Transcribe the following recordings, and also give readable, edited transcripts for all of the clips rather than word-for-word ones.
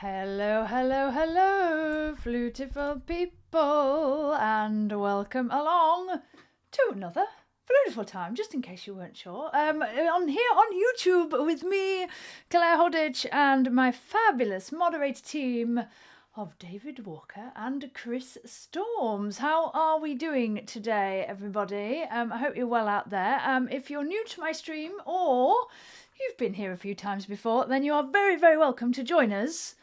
Hello, hello, hello, Flutifull people, and welcome along to another Flutifull Time, just in case you weren't sure. On here on YouTube with me, Claire Hodditch, and my fabulous moderator team of David Walker and Chris Storms. How are we doing today, everybody? I hope you're well out there. If you're new to my stream or you've been here a few times before, then you are very, very welcome to join us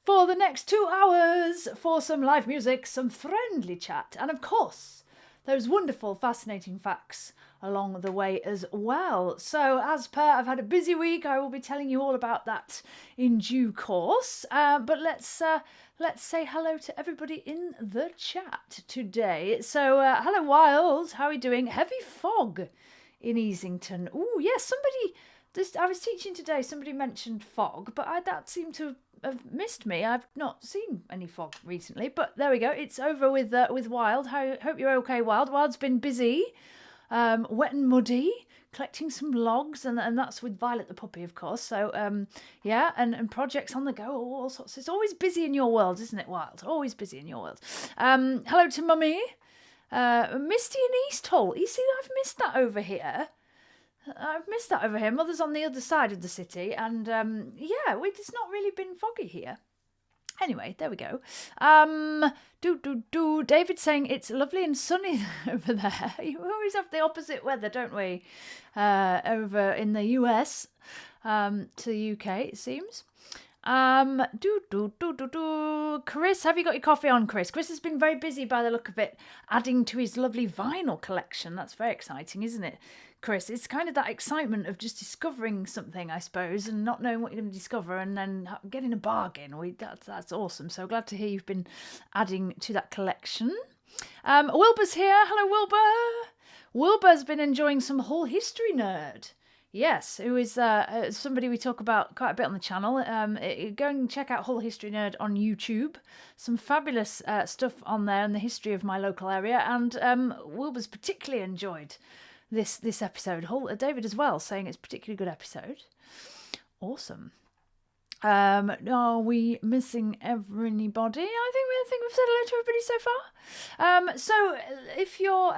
for the next 2 hours for some live music, some friendly chat, and of course, those wonderful, fascinating facts along the way as well. So, as per, I've had a busy week. I will be telling you all about that in due course. But let's say hello to everybody in the chat today. So, hello, Wild. How are you doing? Heavy fog in Easington. Oh, yes, somebody. I was teaching today. Somebody mentioned fog, but that seemed to have missed me. I've not seen any fog recently, but there we go. It's over with Wild. Hope you're okay, Wild. Wild's been busy, wet and muddy, collecting some logs, and that's with Violet the puppy, of course. So yeah, and projects on the go, all sorts. It's always busy in your world, isn't it, Wild? Always busy in your world. Hello to Mummy, Misty and East Hall. You see, I've missed that over here. Mother's on the other side of the city, and yeah, it's not really been foggy here. Anyway, there we go. David's saying it's lovely and sunny over there. You always have the opposite weather, don't we? Over in the US to the UK, it seems. Chris, have you got your coffee on, Chris? Chris has been very busy by the look of it, adding to his lovely vinyl collection. That's very exciting, isn't it, Chris? It's kind of that excitement of just discovering something, I suppose, and not knowing what you're going to discover, and then getting a bargain. That's awesome. So glad to hear you've been adding to that collection. Wilbur's here. Hello, Wilbur. Wilbur's been enjoying some Hull History Nerd. Yes, who is somebody we talk about quite a bit on the channel. Go and check out Hull History Nerd on YouTube. Some fabulous stuff on there in the history of my local area, and Wilbur's particularly enjoyed this episode. David as well, saying it's a particularly good episode. Awesome. Are we missing everybody? I think we've said hello to everybody so far. So if you're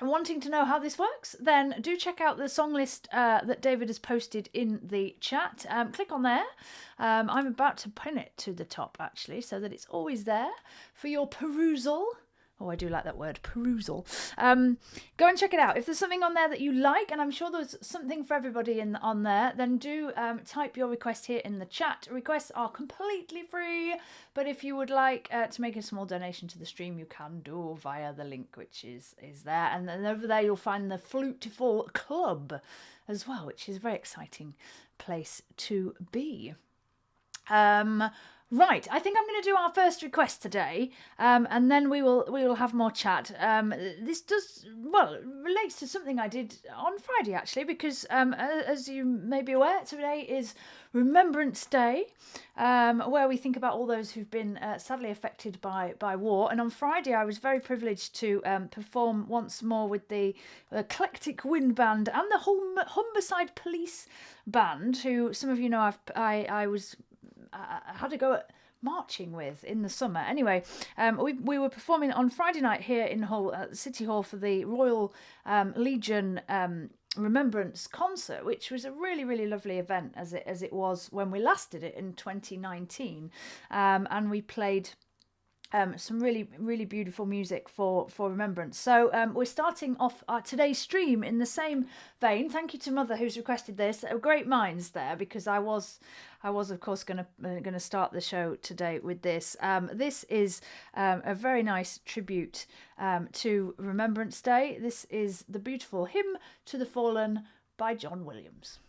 wanting to know how this works, then do check out the song list that David has posted in the chat. Click on there. I'm about to pin it to the top, actually, so that it's always there for your perusal. Oh, I do like that word, perusal. Go and check it out. If there's something on there that you like, and I'm sure there's something for everybody on there, then do type your request here in the chat. Requests are completely free, but if you would like to make a small donation to the stream, you can do via the link, which is there. And then over there, you'll find the Flutifull Club as well, which is a very exciting place to be. Right, I think I'm going to do our first request today, and then we will have more chat. This relates to something I did on Friday, actually, because as you may be aware, today is Remembrance Day, where we think about all those who've been sadly affected by war. And on Friday, I was very privileged to perform once more with the Eclectic Wind Band and the Humberside Police Band, who some of you know I had to go at marching with in the summer. Anyway, we were performing on Friday night here in Hull at the City Hall for the Royal Legion Remembrance Concert, which was a really, really lovely event as it was when we last did it in 2019, and we played some really, really beautiful music for remembrance. So we're starting off today's stream in the same vein. Thank you to Mother who's requested this. Great minds there, because I was of course going to start the show today with this. This is a very nice tribute to Remembrance Day. This is the beautiful Hymn to the Fallen by John Williams.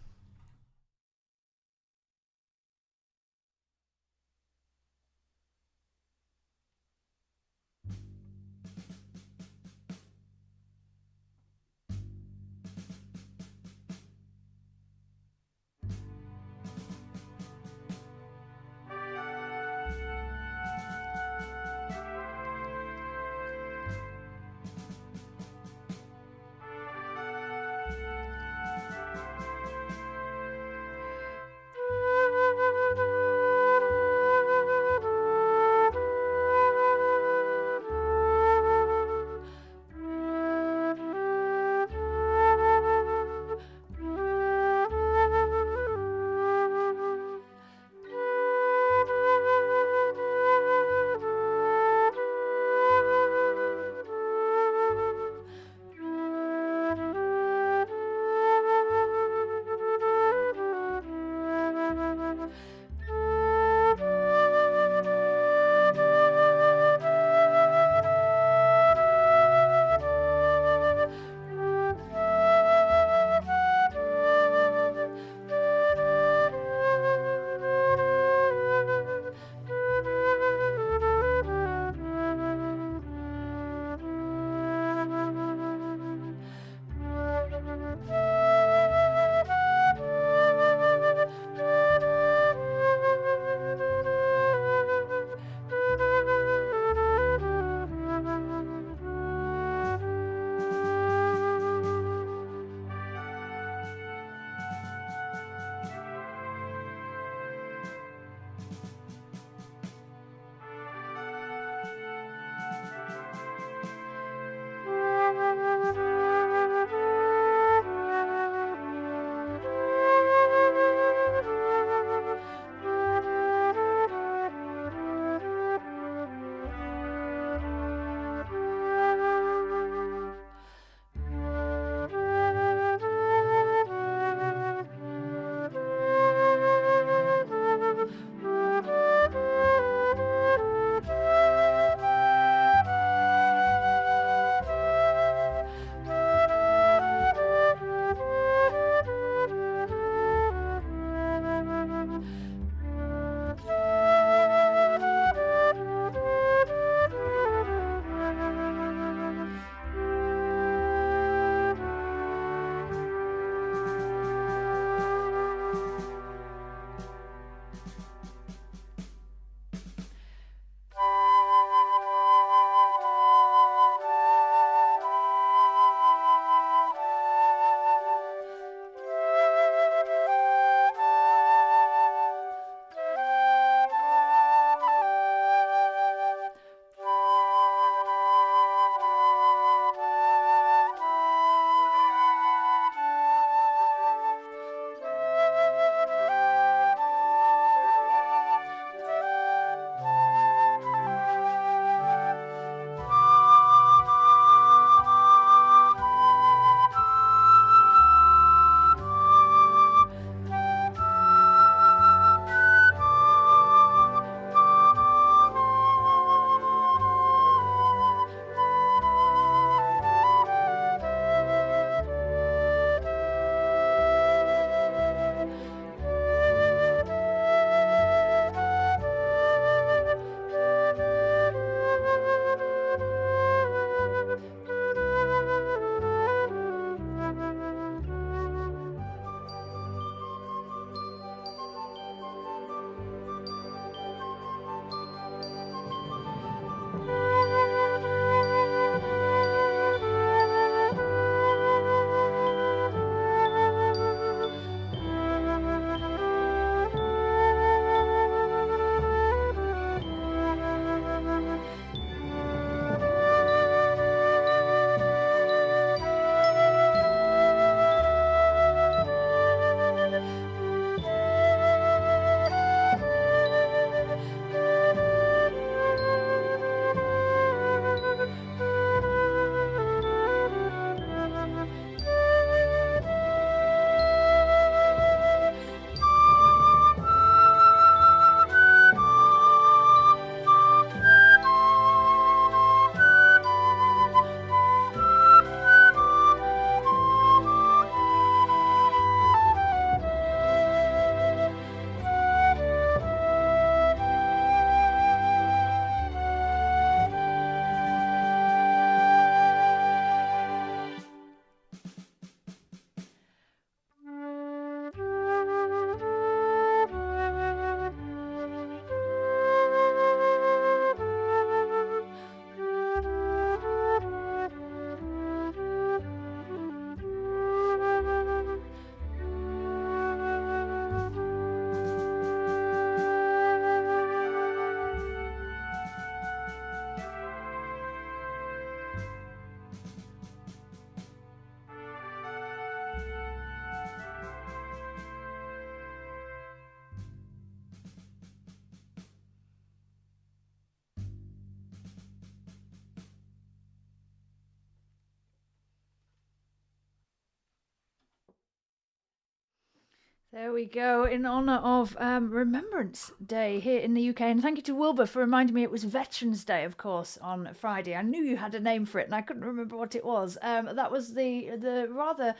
There we go, in honour of Remembrance Day here in the UK. And thank you to Wilbur for reminding me it was Veterans Day, of course, on Friday. I knew you had a name for it and I couldn't remember what it was. That was the rather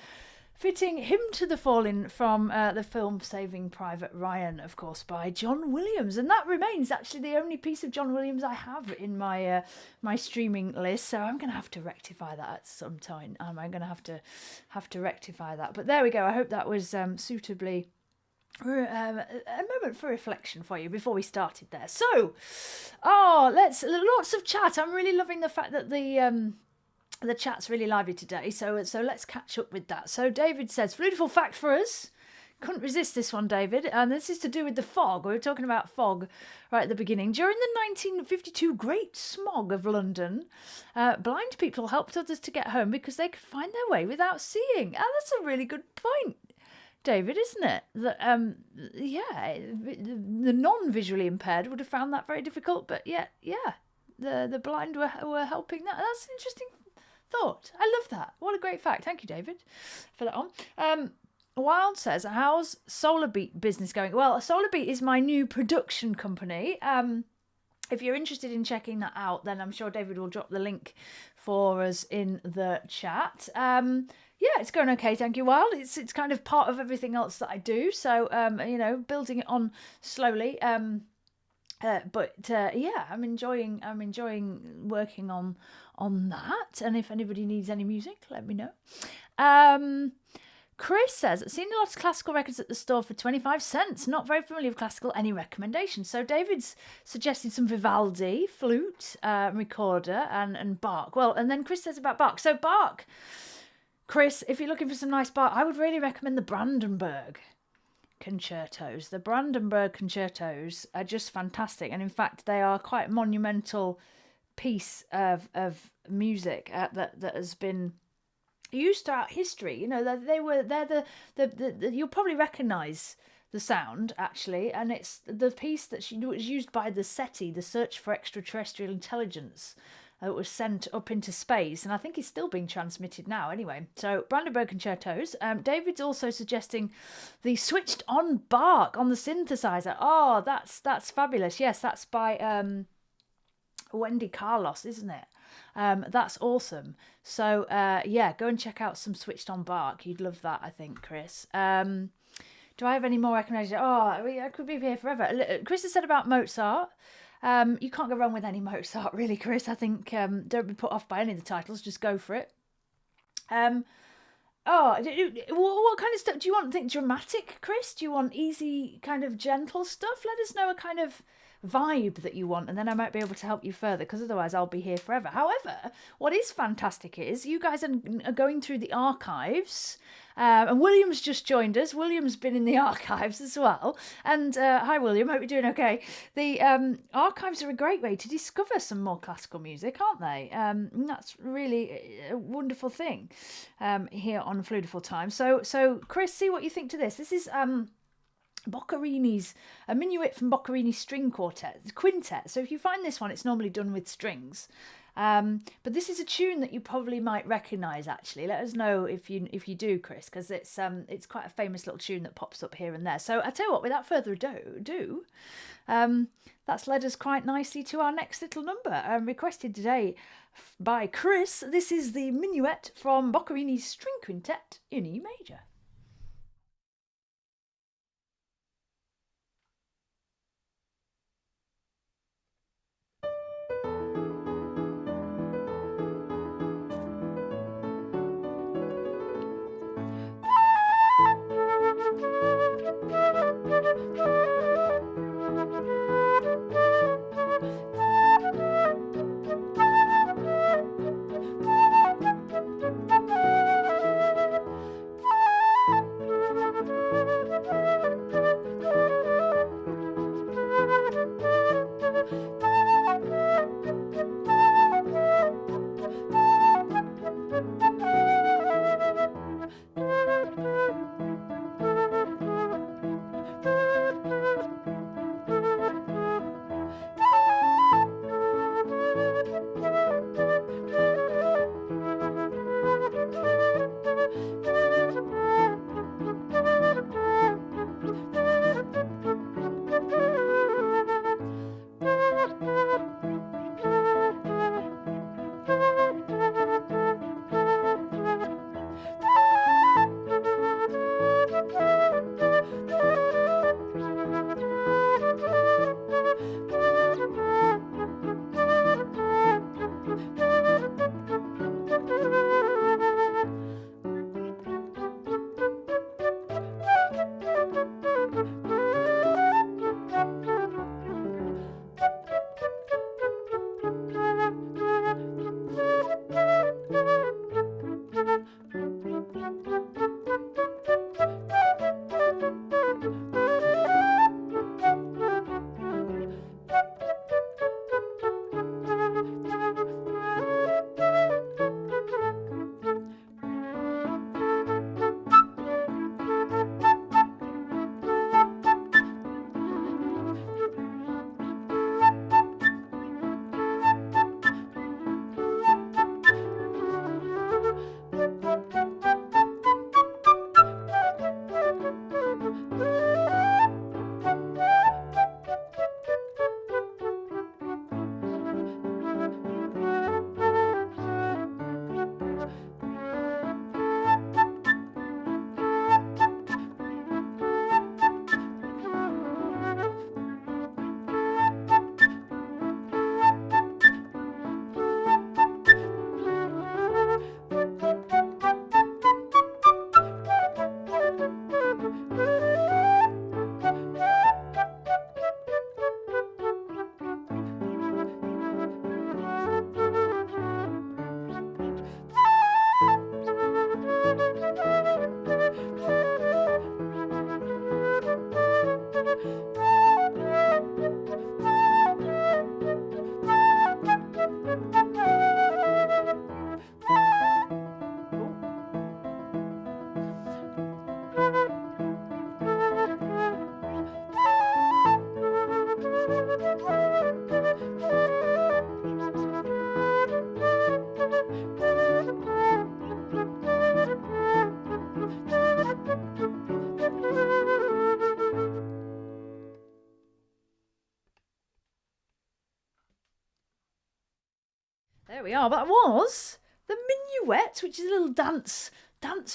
fitting Hymn to the Fallen from the film Saving Private Ryan, of course, by John Williams. And that remains actually the only piece of John Williams I have in my my streaming list. So I'm going to have to rectify that at some time. I'm going to have to rectify that. But there we go. I hope that was suitably a moment for reflection for you before we started there. So, lots of chat. I'm really loving the fact that the chat's really lively today, so let's catch up with that. So David says, Flutifull fact for us. Couldn't resist this one, David. And this is to do with the fog. We were talking about fog right at the beginning. During the 1952 Great Smog of London, blind people helped others to get home because they could find their way without seeing. And that's a really good point, David, isn't it? That the non-visually impaired would have found that very difficult, but the blind were helping that. That's an interesting thought. I love that. What a great fact. Thank you, David, for that one. Wild says, how's Solar Beat business going? Well, Solar Beat is my new production company. If you're interested in checking that out, then I'm sure David will drop the link for us in the chat. It's going okay, thank you, Wild. It's kind of part of everything else that I do, so building it on slowly. I'm enjoying working on that. And if anybody needs any music, let me know. Chris says, I've seen a lot of classical records at the store for 25 cents. Not very familiar with classical. Any recommendations? So David's suggested some Vivaldi, flute, recorder, and Bach. Well, and then Chris says about Bach. So Bach, Chris, if you're looking for some nice Bach, I would really recommend the Brandenburg concertos. The Brandenburg concertos are just fantastic. And in fact, they are quite a monumental piece of music that has been used throughout history. You know, they're the you'll probably recognise the sound actually, and it's the piece that was used by the SETI, the Search for Extraterrestrial Intelligence. It was sent up into space, and I think it's still being transmitted now anyway. So Brandenburg concertos. David's also suggesting the switched on Bach on the synthesizer. Oh, that's fabulous. Yes, that's by Wendy Carlos, isn't it? That's awesome. So go and check out some switched on Bach. You'd love that, I think, Chris. Do I have any more recommendations? I could be here forever. Chris has said about Mozart. You can't go wrong with any Mozart, really, Chris. I think don't be put off by any of the titles. Just go for it. What kind of stuff do you want? Think dramatic, Chris? Do you want easy, kind of gentle stuff? Let us know a kind of vibe that you want, and then I might be able to help you further, because otherwise I'll be here forever. However, what is fantastic is you guys are going through the archives, and William's just joined us. William's been in the archives as well, and hi William, hope you're doing okay. The archives are a great way to discover some more classical music, aren't they? That's really a wonderful thing here on Flutifull Time. So Chris, see what you think to this. This is Boccherini's a minuet from Boccherini's string quintet. So if you find this one, it's normally done with strings, but this is a tune that you probably might recognise. Actually, let us know if you do, Chris, because it's quite a famous little tune that pops up here and there. So I tell you what, without further ado, that's led us quite nicely to our next little number, requested today by Chris. This is the minuet from Boccherini's string quintet in E major. There we are. That was the Minuet, which is a little dance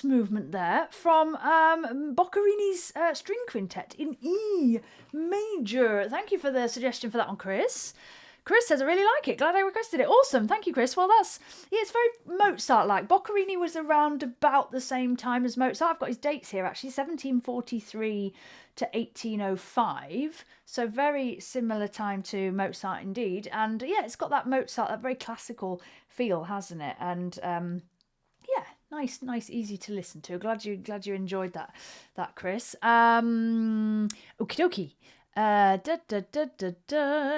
movement there from Boccherini's string quintet in E major. Thank you for the suggestion for that one, Chris. Chris says, I really like it. Glad I requested it. Awesome. Thank you, Chris. Well, it's very Mozart-like. Boccherini was around about the same time as Mozart. I've got his dates here, actually, 1743 to 1805. So very similar time to Mozart indeed. And yeah, it's got that Mozart, that very classical feel, hasn't it? And yeah, nice, easy to listen to. Glad you enjoyed that, Chris. Okie dokie.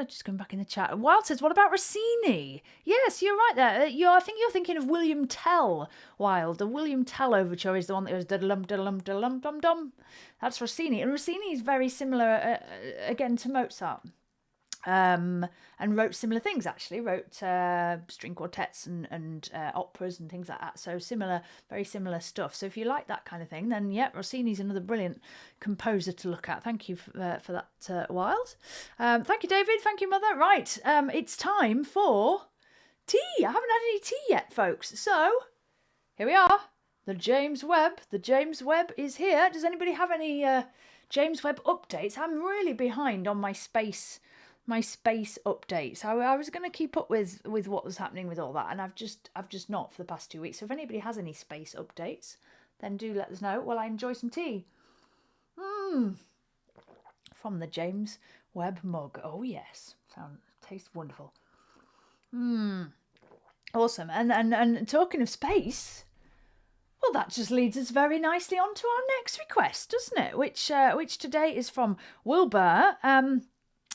Just going back in the chat. Wild says, what about Rossini? Yes, you're right there. I think you're thinking of William Tell, Wild. The William Tell overture is the one that goes da-dum, da-dum, da-dum, dum, dum. That's Rossini. And Rossini is very similar, again, to Mozart. And wrote similar things, actually. Wrote string quartets and operas and things like that. So very similar stuff. So if you like that kind of thing, then yeah, Rossini's another brilliant composer to look at. Thank you for that, Wild. Thank you, David. Thank you, Mother. Right, it's time for tea. I haven't had any tea yet, folks. So here we are. The James Webb. The James Webb is here. Does anybody have any James Webb updates? I'm really behind on my space updates. I was going to keep up with what was happening with all that, and I've just not for the past 2 weeks. So if anybody has any space updates, then do let us know while I enjoy some tea. From the James Webb mug. Oh yes, tastes wonderful. Awesome. And talking of space, well, that just leads us very nicely on to our next request, doesn't it? Which today is from Wilbur.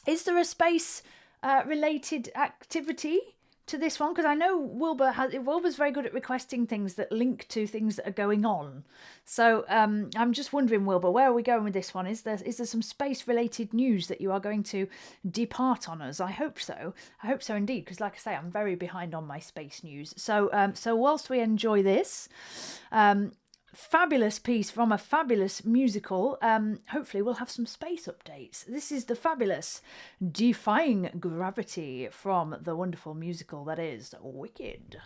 Is there a space related activity to this one? Because I know Wilbur's very good at requesting things that link to things that are going on. So I'm just wondering, Wilbur, where are we going with this one? Is there some space related news that you are going to depart on us? I hope so. I hope so indeed, because like I say, I'm very behind on my space news. So whilst we enjoy this, fabulous piece from a fabulous musical. Hopefully we'll have some space updates. This is the fabulous Defying Gravity from the wonderful musical that is Wicked.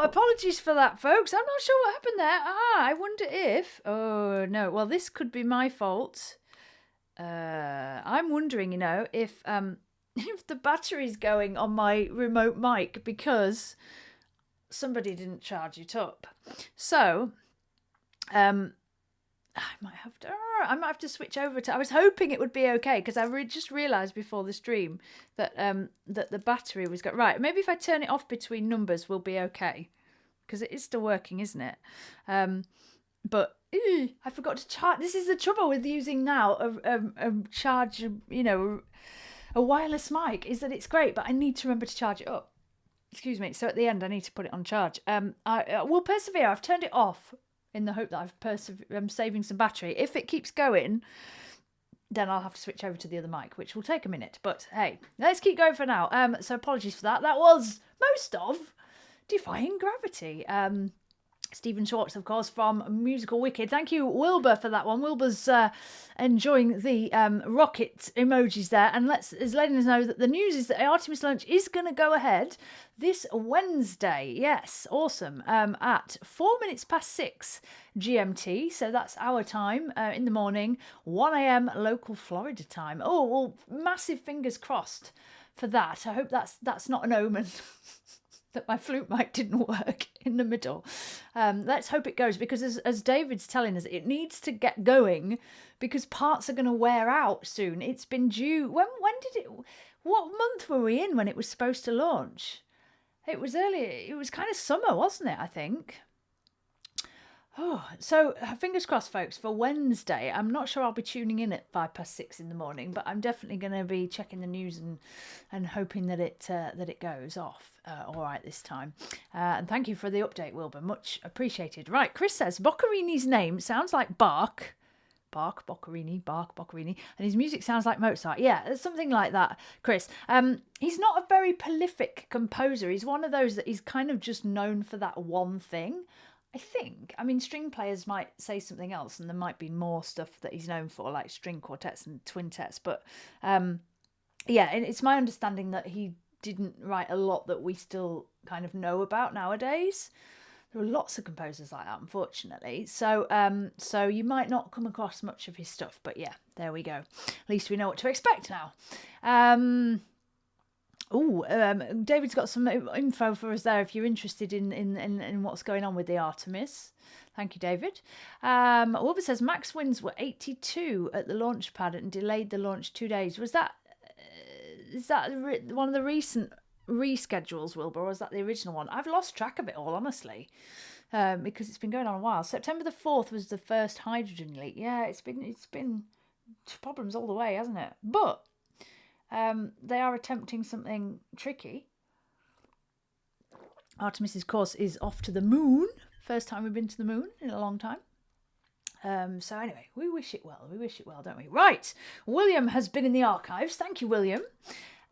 apologies for that, folks. I'm not sure what happened there. I wonder if... Oh, no. Well, this could be my fault. I'm wondering, if if the battery's going on my remote mic because somebody didn't charge it up. So, I might have to switch over to... I was hoping it would be okay because I just realised before the stream that that the battery was going... Right, maybe if I turn it off between numbers, we'll be okay. Because it is still working, isn't it? But I forgot to charge. This is the trouble with using now a charge, a wireless mic, is that it's great, but I need to remember to charge it up. Excuse me. So at the end, I need to put it on charge. I will persevere. I've turned it off in the hope that I'm saving some battery. If it keeps going, then I'll have to switch over to the other mic, which will take a minute. But hey, let's keep going for now. So apologies for that. That was most of Defying Gravity. Stephen Schwartz, of course, from Musical Wicked. Thank you, Wilbur, for that one. Wilbur's enjoying the rocket emojis there, and is letting us know that the news is that Artemis Lunch is going to go ahead this Wednesday. Yes, awesome. At 6 GMT, so that's our time in the morning, 1 a.m. local Florida time. Oh, well, massive fingers crossed for that. I hope that's not an omen. That my flute mic didn't work in the middle. Let's hope it goes, because as David's telling us, it needs to get going because parts are going to wear out soon. It's been due... When did it... What month were we in when it was supposed to launch? It was earlier. It was kind of summer, wasn't it, I think? Oh, so fingers crossed, folks, for Wednesday. I'm not sure I'll be tuning in at 6 in the morning, but I'm definitely going to be checking the news and hoping that it goes off all right this time. And thank you for the update, Wilbur. Much appreciated. Right, Chris says Boccherini's name sounds like Boccherini, and his music sounds like Mozart. Yeah, there's something like that, Chris. He's not a very prolific composer. He's one of those that he's kind of just known for that one thing. I think. I mean, string players might say something else, and there might be more stuff that he's known for, like string quartets and twintets. But yeah, it's my understanding that he didn't write a lot that we still kind of know about nowadays. There are lots of composers like that, unfortunately. So you might not come across much of his stuff. But yeah, there we go. At least we know what to expect now. David's got some info for us there if you're interested in what's going on with the Artemis. Thank you, David. Wilbur says max wins were 82 at the launch pad and delayed the launch 2 days. Is that one of the recent reschedules, Wilbur, or was that the original one? I've lost track of it all, honestly, because it's been going on a while. September the 4th was the first hydrogen leak. Yeah, it's been problems all the way, hasn't it? But they are attempting something tricky. Artemis's course is off to the moon. First time we've been to the moon in a long time. So anyway, we wish it well. We wish it well, don't we? Right. William has been in the archives. Thank you, William.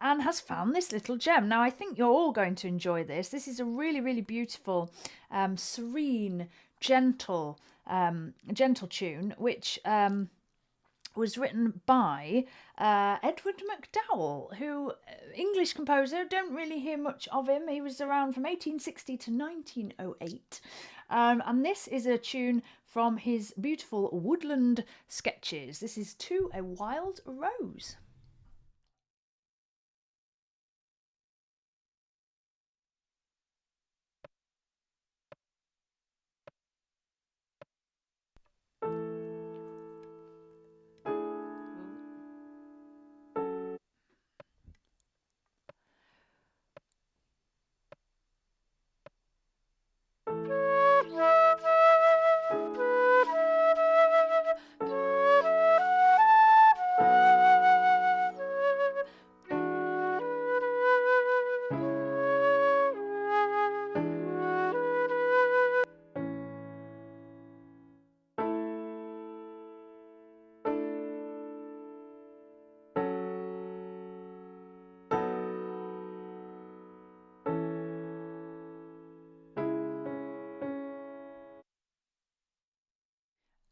And has found this little gem. Now, I think you're all going to enjoy this. This is a really, really beautiful, serene, gentle tune, which... was written by Edward MacDowell, who, English composer, don't really hear much of him. He was around from 1860 to 1908. And this is a tune from his beautiful Woodland Sketches. This is To a Wild Rose.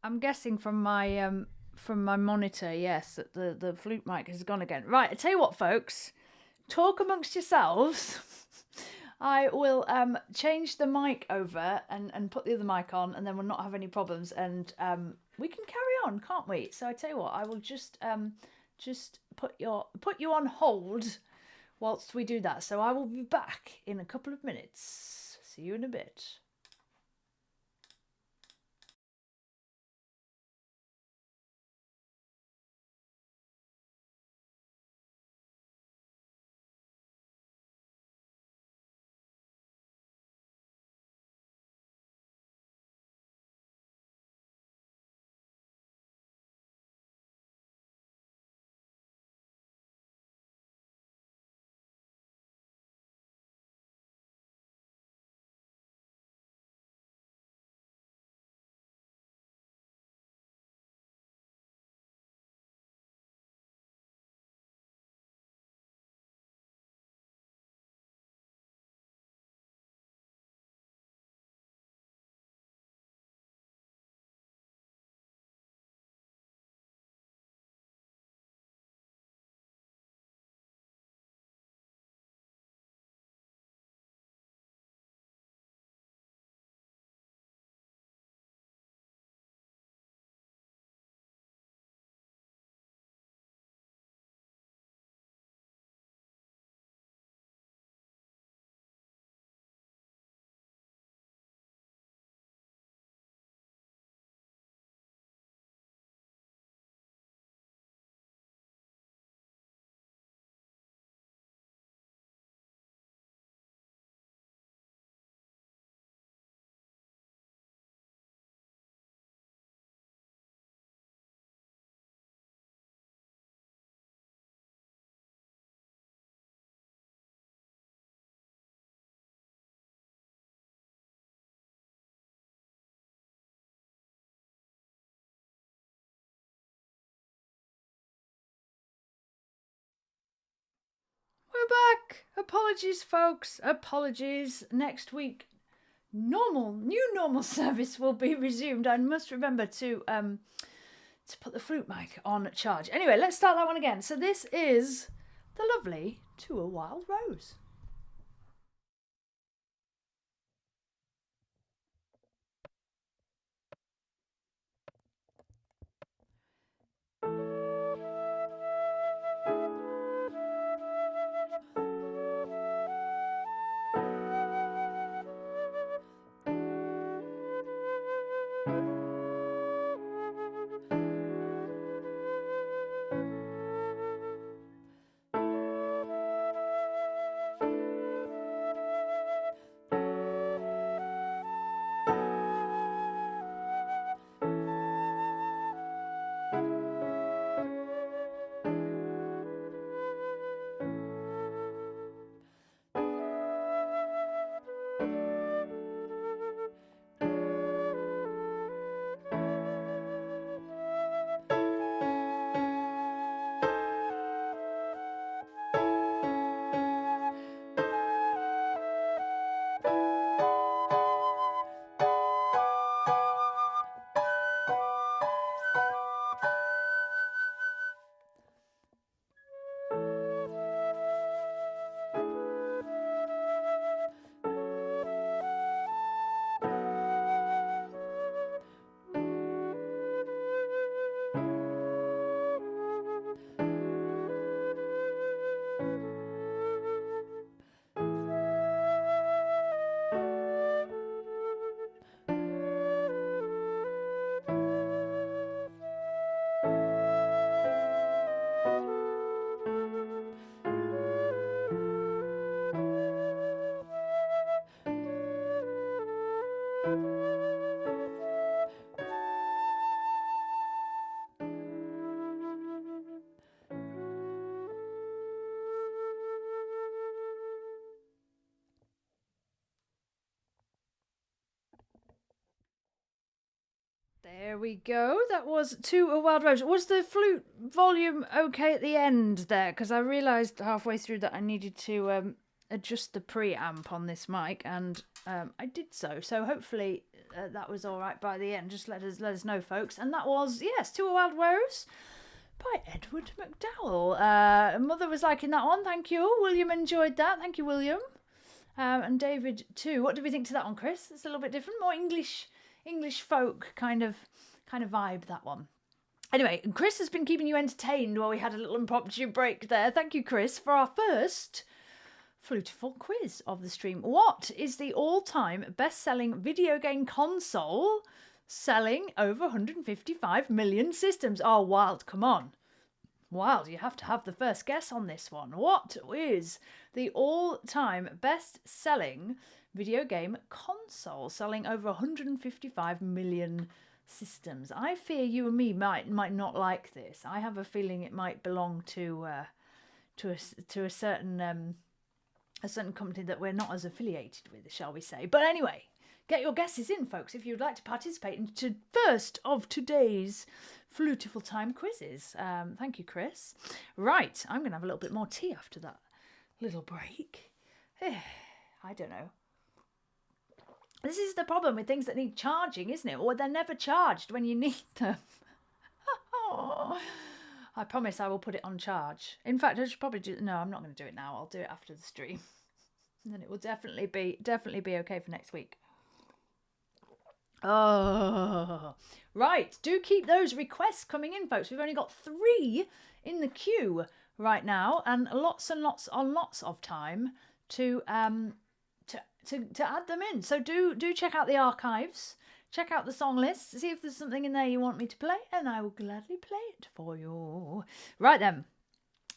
I'm guessing from my monitor, yes, that the flute mic has gone again. Right, I tell you what, folks, talk amongst yourselves. I will change the mic over and put the other mic on, and then we'll not have any problems, and we can carry on, can't we? So I tell you what, I will just put you on hold whilst we do that. So I will be back in a couple of minutes. See you in a bit. We're back. Apologies, folks. Apologies. Next week, new normal service will be resumed. I must remember to put the flute mic on charge. Anyway, let's start that one again. So this is the lovely To a Wild Rose. There we go. That was To a Wild Rose. Was the flute volume okay at the end there? Because I realised halfway through that I needed to adjust the preamp on this mic, and I did so. So hopefully that was all right by the end. Just let us know, folks. And that was, yes, To a Wild Rose by Edward McDowell. Mother was liking that one. Thank you. William enjoyed that. Thank you, William. And David too. What do we think to that one, Chris? It's a little bit different, more English folk kind of vibe, that one. Anyway, Chris has been keeping you entertained while we had a little impromptu break there. Thank you, Chris, for our first Flutifull quiz of the stream. What is the all-time best-selling video game console selling over 155 million systems? Oh, Wild, come on. Wild, you have to have the first guess on this one. What is the all-time best-selling video game console selling over 155 million systems? I fear you and me might not like this. I have a feeling it might belong to a certain company that we're not as affiliated with, shall we say. But anyway, get your guesses in, folks, if you'd like to participate in the first of today's Flutifull Time quizzes. Thank you, Chris. Right, I'm going to have a little bit more tea after that little break. I don't know. This is the problem with things that need charging, isn't it? Or they're never charged when you need them. I promise I will put it on charge. In fact, I should probably do... No, I'm not going to do it now. I'll do it after the stream. And then it will definitely be okay for next week. Oh, right. Do keep those requests coming in, folks. We've only got 3 in the queue right now, and lots of time to add them in. So do check out the archives. Check out the song list, see if there's something in there you want me to play, and I will gladly play it for you. Right then,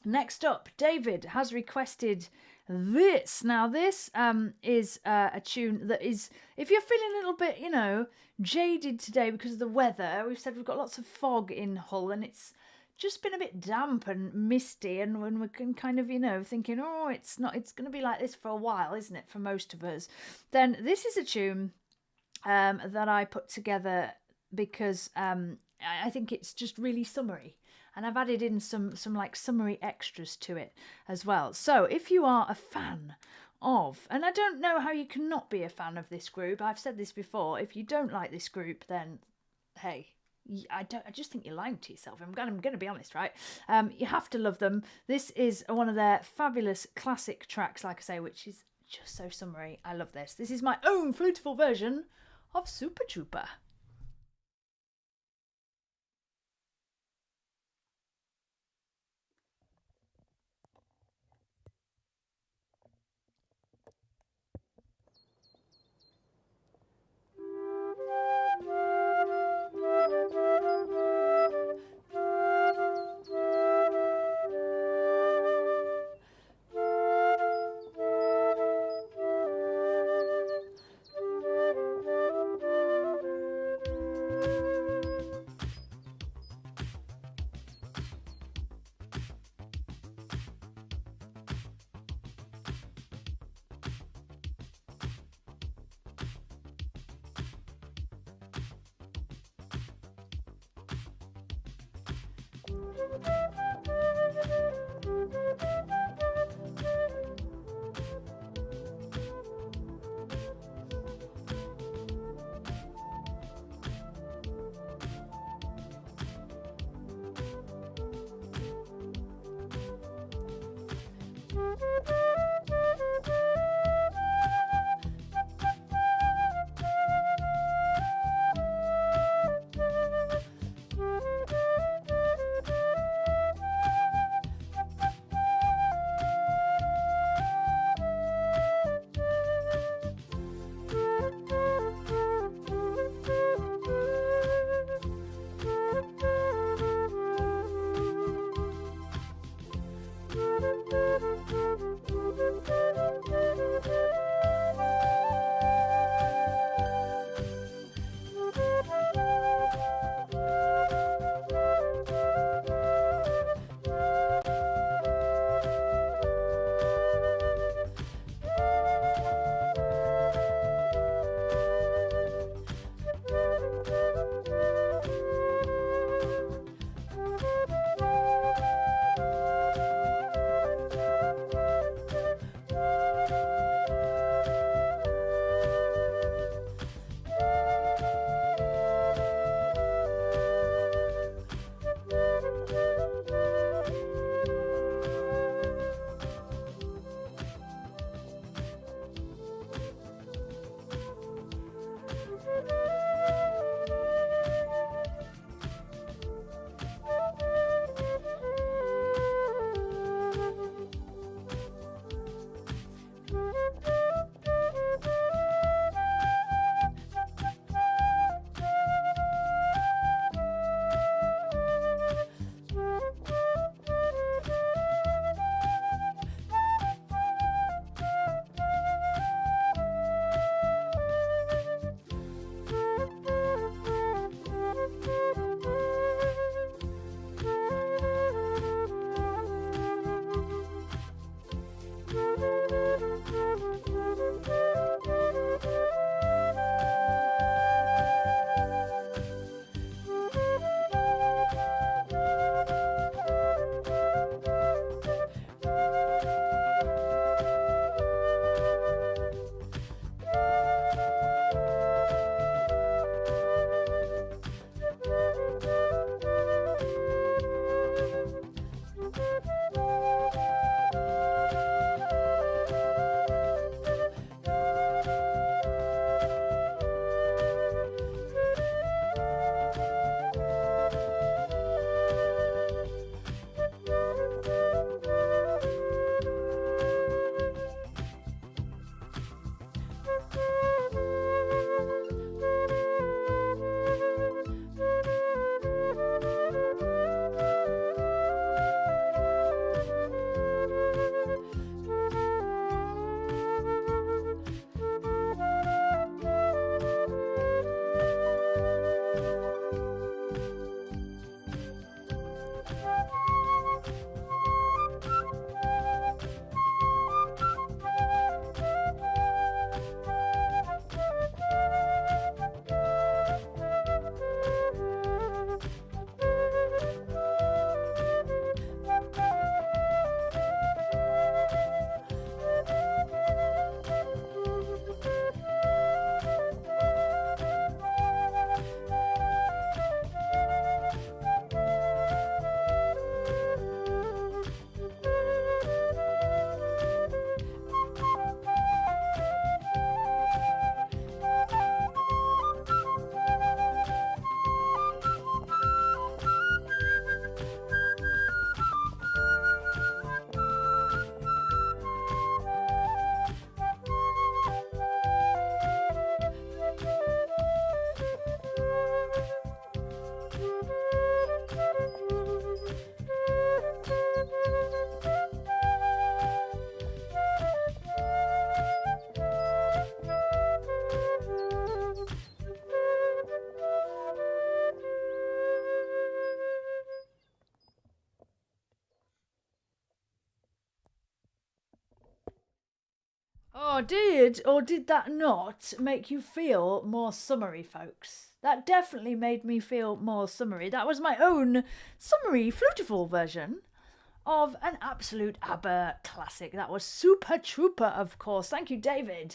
next up, David has requested this. Now, this is a tune that is, if you're feeling a little bit, jaded today because of the weather, we've said we've got lots of fog in Hull, and it's just been a bit damp and misty, and when we can kind of, thinking, oh, it's going to be like this for a while, isn't it, for most of us, then this is a tune that I put together because I think it's just really summery, and I've added in some like summery extras to it as well. So if you are a fan of, and I don't know how you cannot be a fan of this group, I've said this before, if you don't like this group, then hey, I just think you're lying to yourself. I'm going to be honest, right? You have to love them. This is one of their fabulous classic tracks, like I say, which is just so summery. I love this. This is my own Flutifull version of Super Trooper. Oh, did or did that not make you feel more summery, folks? That definitely made me feel more summery. That was my own summery Flutifull version of an absolute ABBA classic. That was Super Trooper, of course. Thank you, David,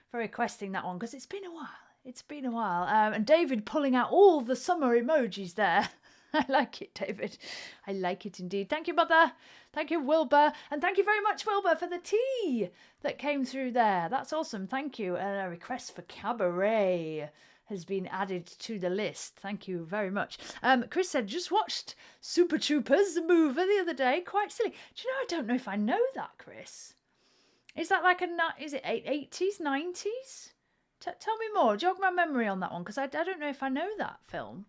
for requesting that one, because it's been a while. It's been a while. And David pulling out all the summer emojis there. I like it, David. I like it indeed. Thank you, Mother. Thank you, Wilbur. And thank you very much, Wilbur, for the tea that came through there. That's awesome. Thank you. And a request for Cabaret has been added to the list. Thank you very much. Chris said, just watched Super Troopers, the movie, the other day. Quite silly. Do you know, I don't know if I know that, Chris. Is that like is it 80s, 90s? Tell me more. Jog my memory on that one, because I don't know if I know that film.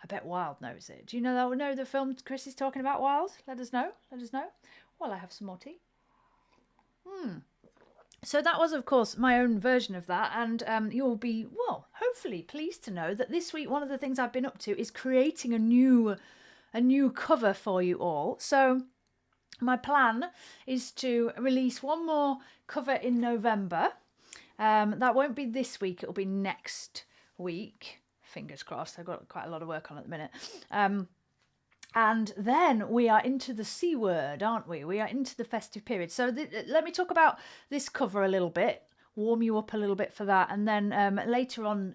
I bet Wild knows it. Do you know the film Chris is talking about, Wild? Let us know. Let us know. While I have some more tea. So that was, of course, my own version of that. And you'll be, well, hopefully pleased to know that this week one of the things I've been up to is creating a new cover for you all. So my plan is to release one more cover in November. That won't be this week. It'll be next week. Fingers crossed. I've got quite a lot of work on at the minute. And then we are into the C word, aren't we? We are into the festive period. So let me talk about this cover a little bit, warm you up a little bit for that. And then later on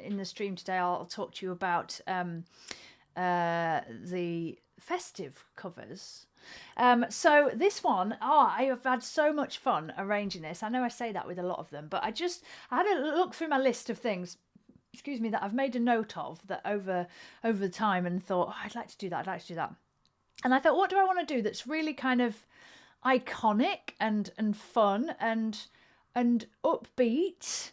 in the stream today, I'll talk to you about the festive covers. So this one, I have had so much fun arranging this. I know I say that with a lot of them, but I had a look through my list of things, that I've made a note of that over the time, and thought, I'd like to do that. And I thought, what do I want to do that's really kind of iconic and fun and upbeat?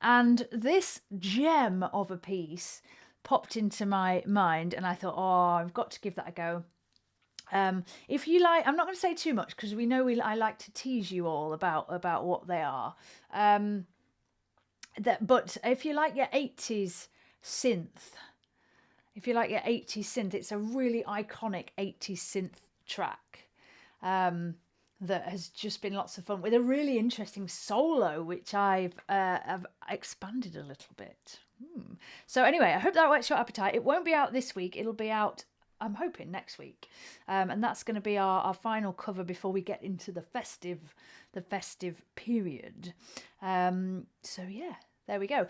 And this gem of a piece popped into my mind, and I thought, I've got to give that a go. If you like, I'm not going to say too much, because we know I like to tease you all about what they are. But if you like your 80s synth, it's a really iconic 80s synth track that has just been lots of fun, with a really interesting solo, which I've expanded a little bit. So anyway, I hope that whets your appetite. It won't be out this week. It'll be out, I'm hoping, next week. And that's going to be our final cover before we get into the festive period. So yeah, there we go.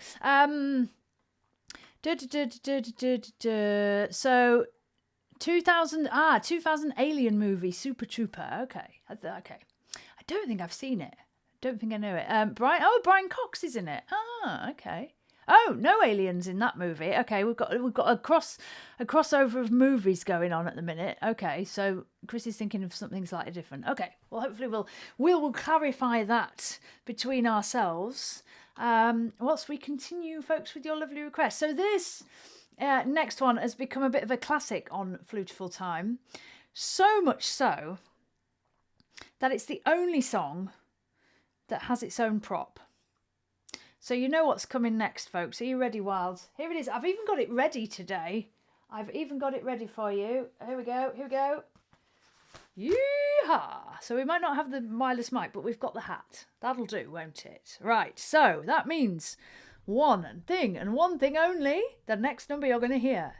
So 2000 Alien movie, Super Trooper. Okay. I don't think I've seen it. Don't think I know it. Brian Cox is in it. Okay. Oh, no aliens in that movie. Okay, we've got a crossover of movies going on at the minute. Okay, so Chris is thinking of something slightly different. Okay, well, hopefully we'll clarify that between ourselves whilst we continue, folks, with your lovely requests. So this next one has become a bit of a classic on Flutifull Time, so much so that it's the only song that has its own prop. So you know what's coming next, folks. Are you ready, Wilds? Here it is. I've even got it ready today. I've even got it ready for you. Here we go. Yee-haw! So we might not have the wireless mic, but we've got the hat. That'll do, won't it? Right, so that means one thing and one thing only. The next number you're going to hear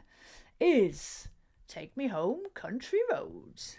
is Take Me Home, Country Roads.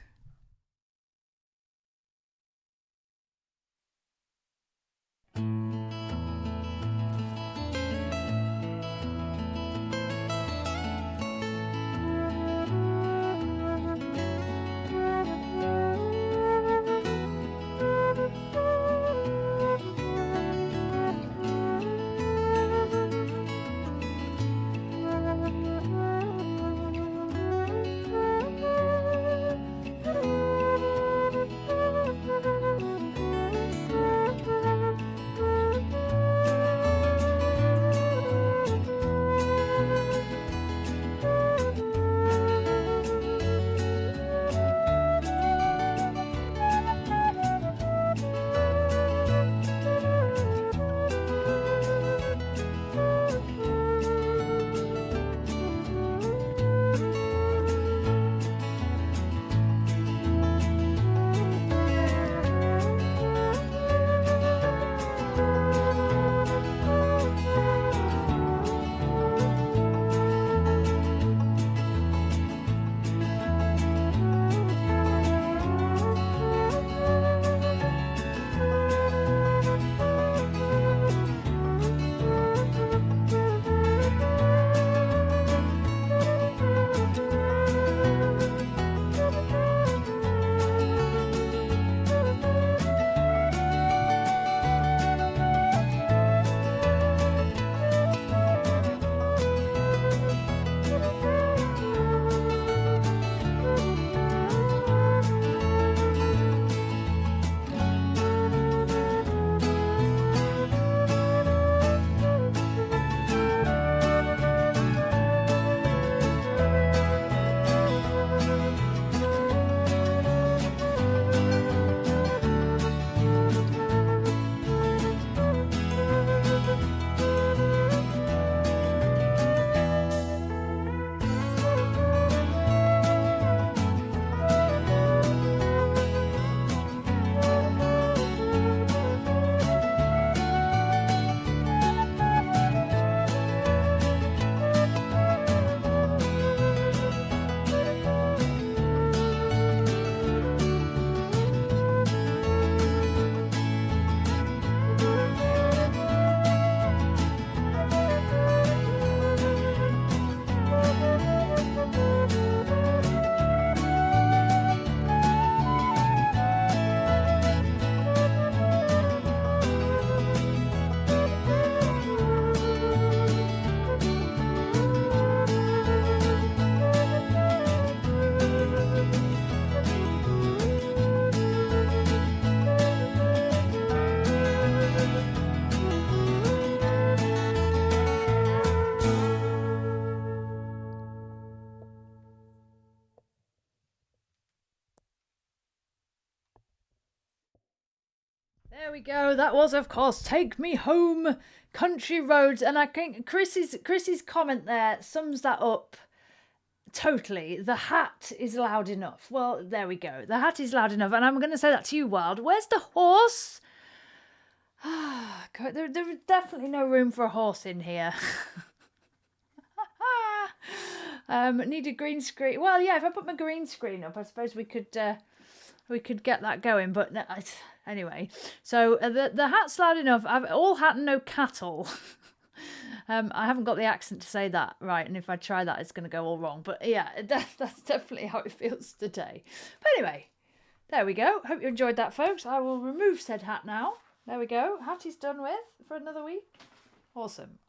we go. That was, of course, Take Me Home, Country Roads. And I think Chris's comment there sums that up totally. The hat is loud enough. Well, there we go. The hat is loud enough. And I'm going to say that to you, Wild. Where's the horse? God, there is definitely no room for a horse in here. Need a green screen. Well, yeah, if I put my green screen up, I suppose we could get that going. But no, anyway, so the hat's loud enough. I've all hat and no cattle. I haven't got the accent to say that right, and if I try that, it's going to go all wrong. But yeah, that's definitely how it feels today. But anyway, there we go. Hope you enjoyed that, folks. I will remove said hat now. There we go. Hat is done with for another week. Awesome.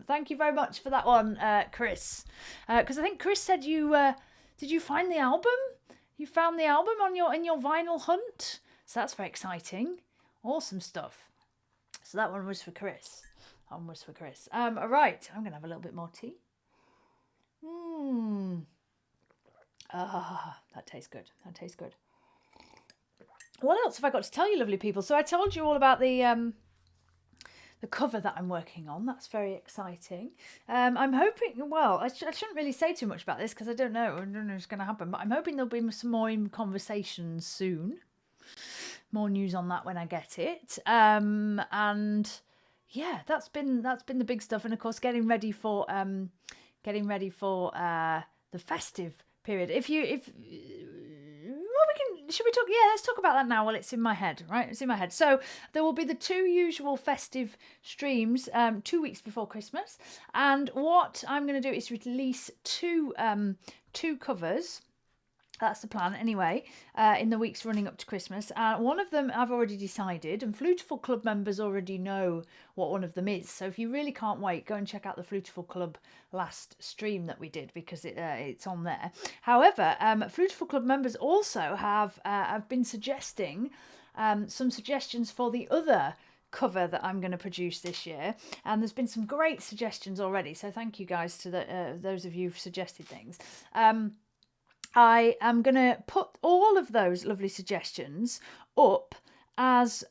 Thank you very much for that one, Chris. Because I think Chris said did you find the album? You found the album in your vinyl hunt. So that's very exciting. Awesome stuff. So that one was for Chris. All right. I'm gonna have a little bit more tea. That tastes good. What else have I got to tell you, lovely people? So I told you all about the cover that I'm working on. That's very exciting. I'm hoping, well, I shouldn't really say too much about this because I don't know what's going to happen, but I'm hoping there'll be some more conversations soon. More news on that when I get it. And yeah, that's been the big stuff. And of course, getting ready for the festive period. Should we talk? Yeah, let's talk about that now while it's in my head, right? It's in my head. So there will be the 2 usual festive streams 2 weeks before Christmas. And what I'm going to do is release two covers. That's the plan anyway, in the weeks running up to Christmas. One of them I've already decided, and Flutifull Club members already know what one of them is. So if you really can't wait, go and check out the Flutifull Club last stream that we did because it's on there. However, Flutifull Club members also have been suggesting some suggestions for the other cover that I'm going to produce this year, and there's been some great suggestions already. So thank you guys to those of you who've suggested things. I am going to put all of those lovely suggestions up as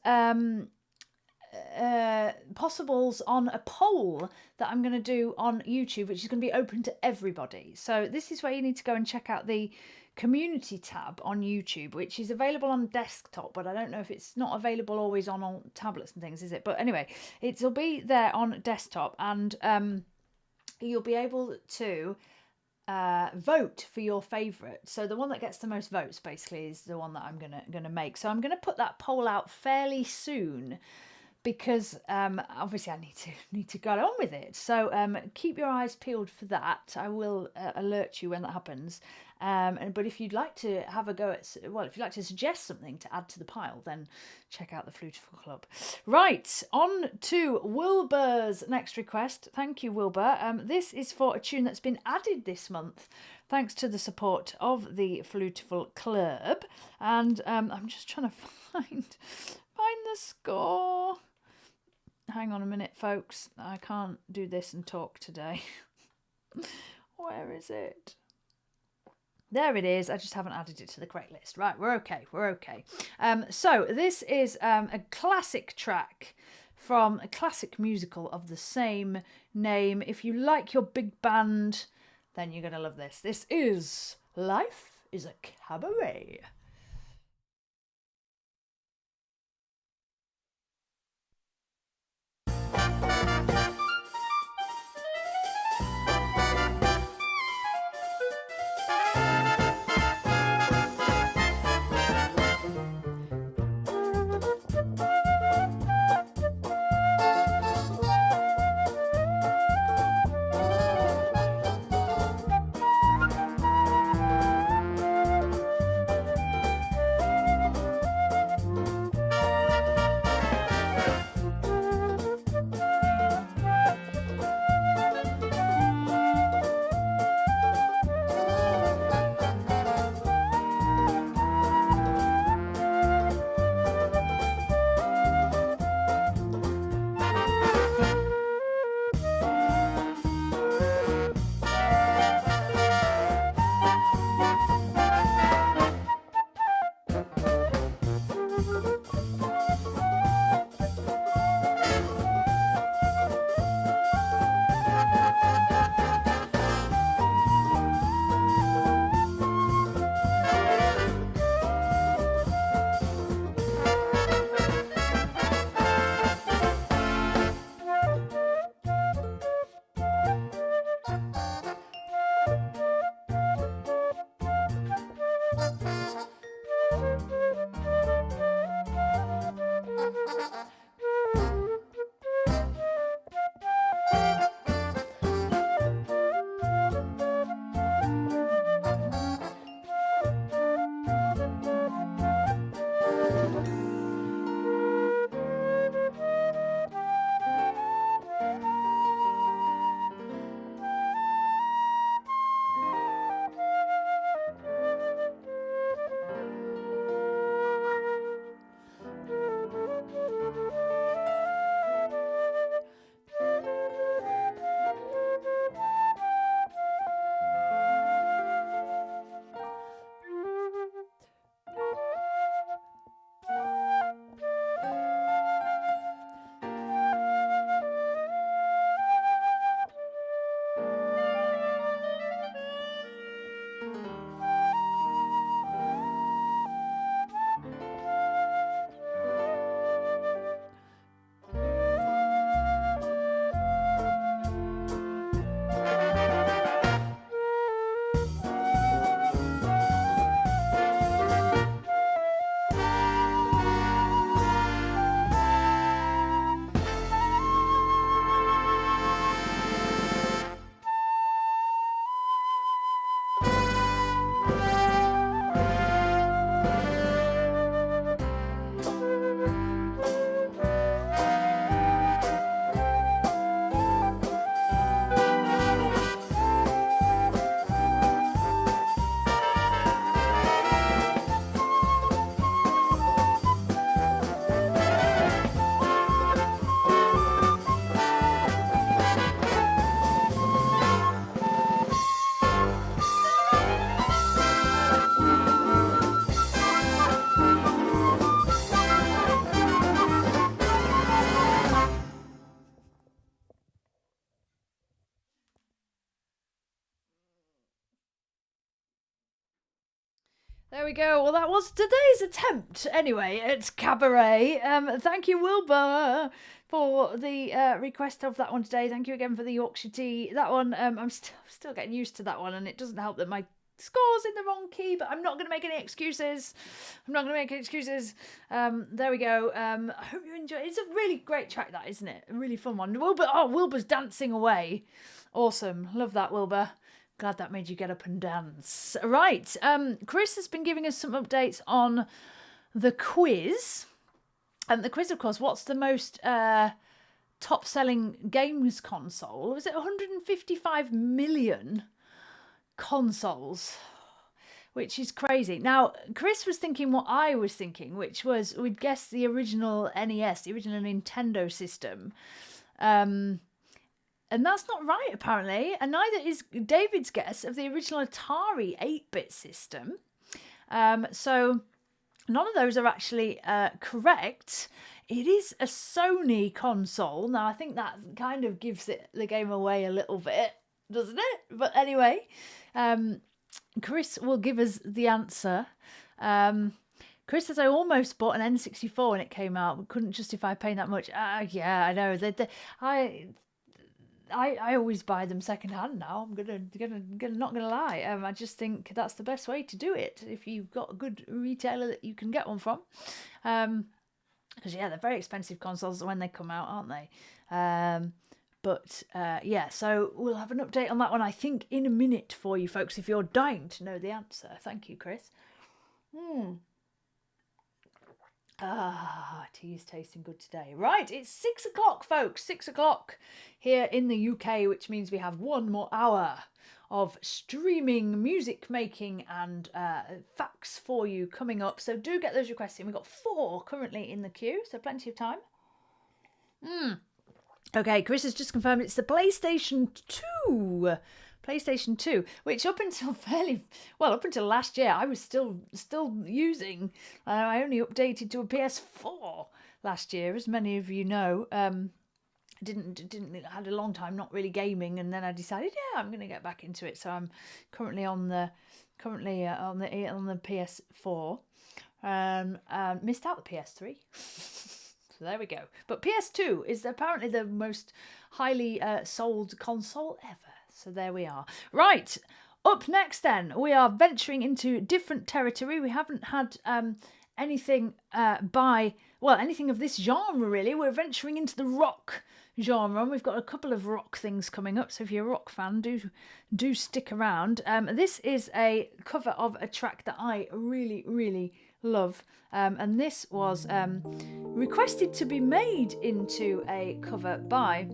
possibles on a poll that I'm going to do on YouTube, which is going to be open to everybody. So this is where you need to go and check out the community tab on YouTube, which is available on desktop, but I don't know if it's not available always on all tablets and things, is it? But anyway, it'll be there on desktop, and you'll be able to vote for your favourite. So the one that gets the most votes basically is the one that I'm gonna make. So I'm gonna put that poll out fairly soon because obviously I need to get on with it. So keep your eyes peeled for that. I will alert you when that happens. But if you'd like to have a go at, well, if you'd like to suggest something to add to the pile, then check out the Flutifull Club. Right, on to Wilbur's next request. Thank you, Wilbur. This is for a tune that's been added this month, thanks to the support of the Flutifull Club. And I'm just trying to find the score. Hang on a minute, folks. I can't do this and talk today. Where is it? There it is. I just haven't added it to the correct list. Right, we're okay. So this is a classic track from a classic musical of the same name. If you like your big band, then you're going to love this. This is Life is a Cabaret. There we go. Well, that was today's attempt, anyway, at cabaret. Thank you, Wilbur, for the request of that one today. Thank you again for the Yorkshire tea. That one, I'm still getting used to that one, and it doesn't help that my score's in the wrong key, but I'm not going to make any excuses. There we go. I hope you enjoy it. It's a really great track, that, isn't it? A really fun one. Wilbur's dancing away. Awesome. Love that, Wilbur. Glad that made you get up and dance. Right, Chris has been giving us some updates on the quiz. And the quiz, of course, what's the most top-selling games console? Was it 155 million consoles? Which is crazy. Now, Chris was thinking what I was thinking, which was we'd guess the original NES, the original Nintendo system. And that's not right, apparently. And neither is David's guess of the original Atari 8-bit system. So none of those are actually correct. It is a Sony console. Now, I think that kind of gives the game away a little bit, doesn't it? But anyway, Chris will give us the answer. Chris says, I almost bought an N64 when it came out, but couldn't justify paying that much. Yeah, I know. I always buy them secondhand now. I'm not gonna lie. I just think that's the best way to do it if you've got a good retailer that you can get one from. Because yeah, they're very expensive consoles when they come out, aren't they? Yeah, so we'll have an update on that one, I think, in a minute for you folks if you're dying to know the answer. Thank you, Chris. Tea is tasting good today. Right, it's 6 o'clock, folks. 6 o'clock here in the UK, which means we have 1 more hour of streaming, music making and facts for you coming up. So do get those requests in. We've got 4 currently in the queue, so plenty of time. Okay, Chris has just confirmed it's the PlayStation 2. PlayStation 2, which up until last year, I was still using. I only updated to a PS4 last year, as many of you know. Had a long time not really gaming, and then I decided, yeah, I'm going to get back into it. So I'm currently on the PS4. Missed out the PS3. So there we go. But PS2 is apparently the most highly sold console ever. So there we are. Right, up next then, we are venturing into different territory. We haven't had anything anything of this genre really. We're venturing into the rock genre, and we've got a couple of rock things coming up. So if you're a rock fan, do stick around. This is a cover of a track that I really, really love. And this was requested to be made into a cover by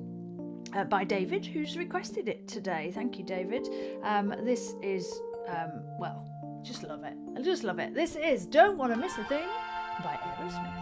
David, who's requested it today. Thank you, David. This is, just love it. I just love it. This is Don't Want to Miss a Thing by Aerosmith.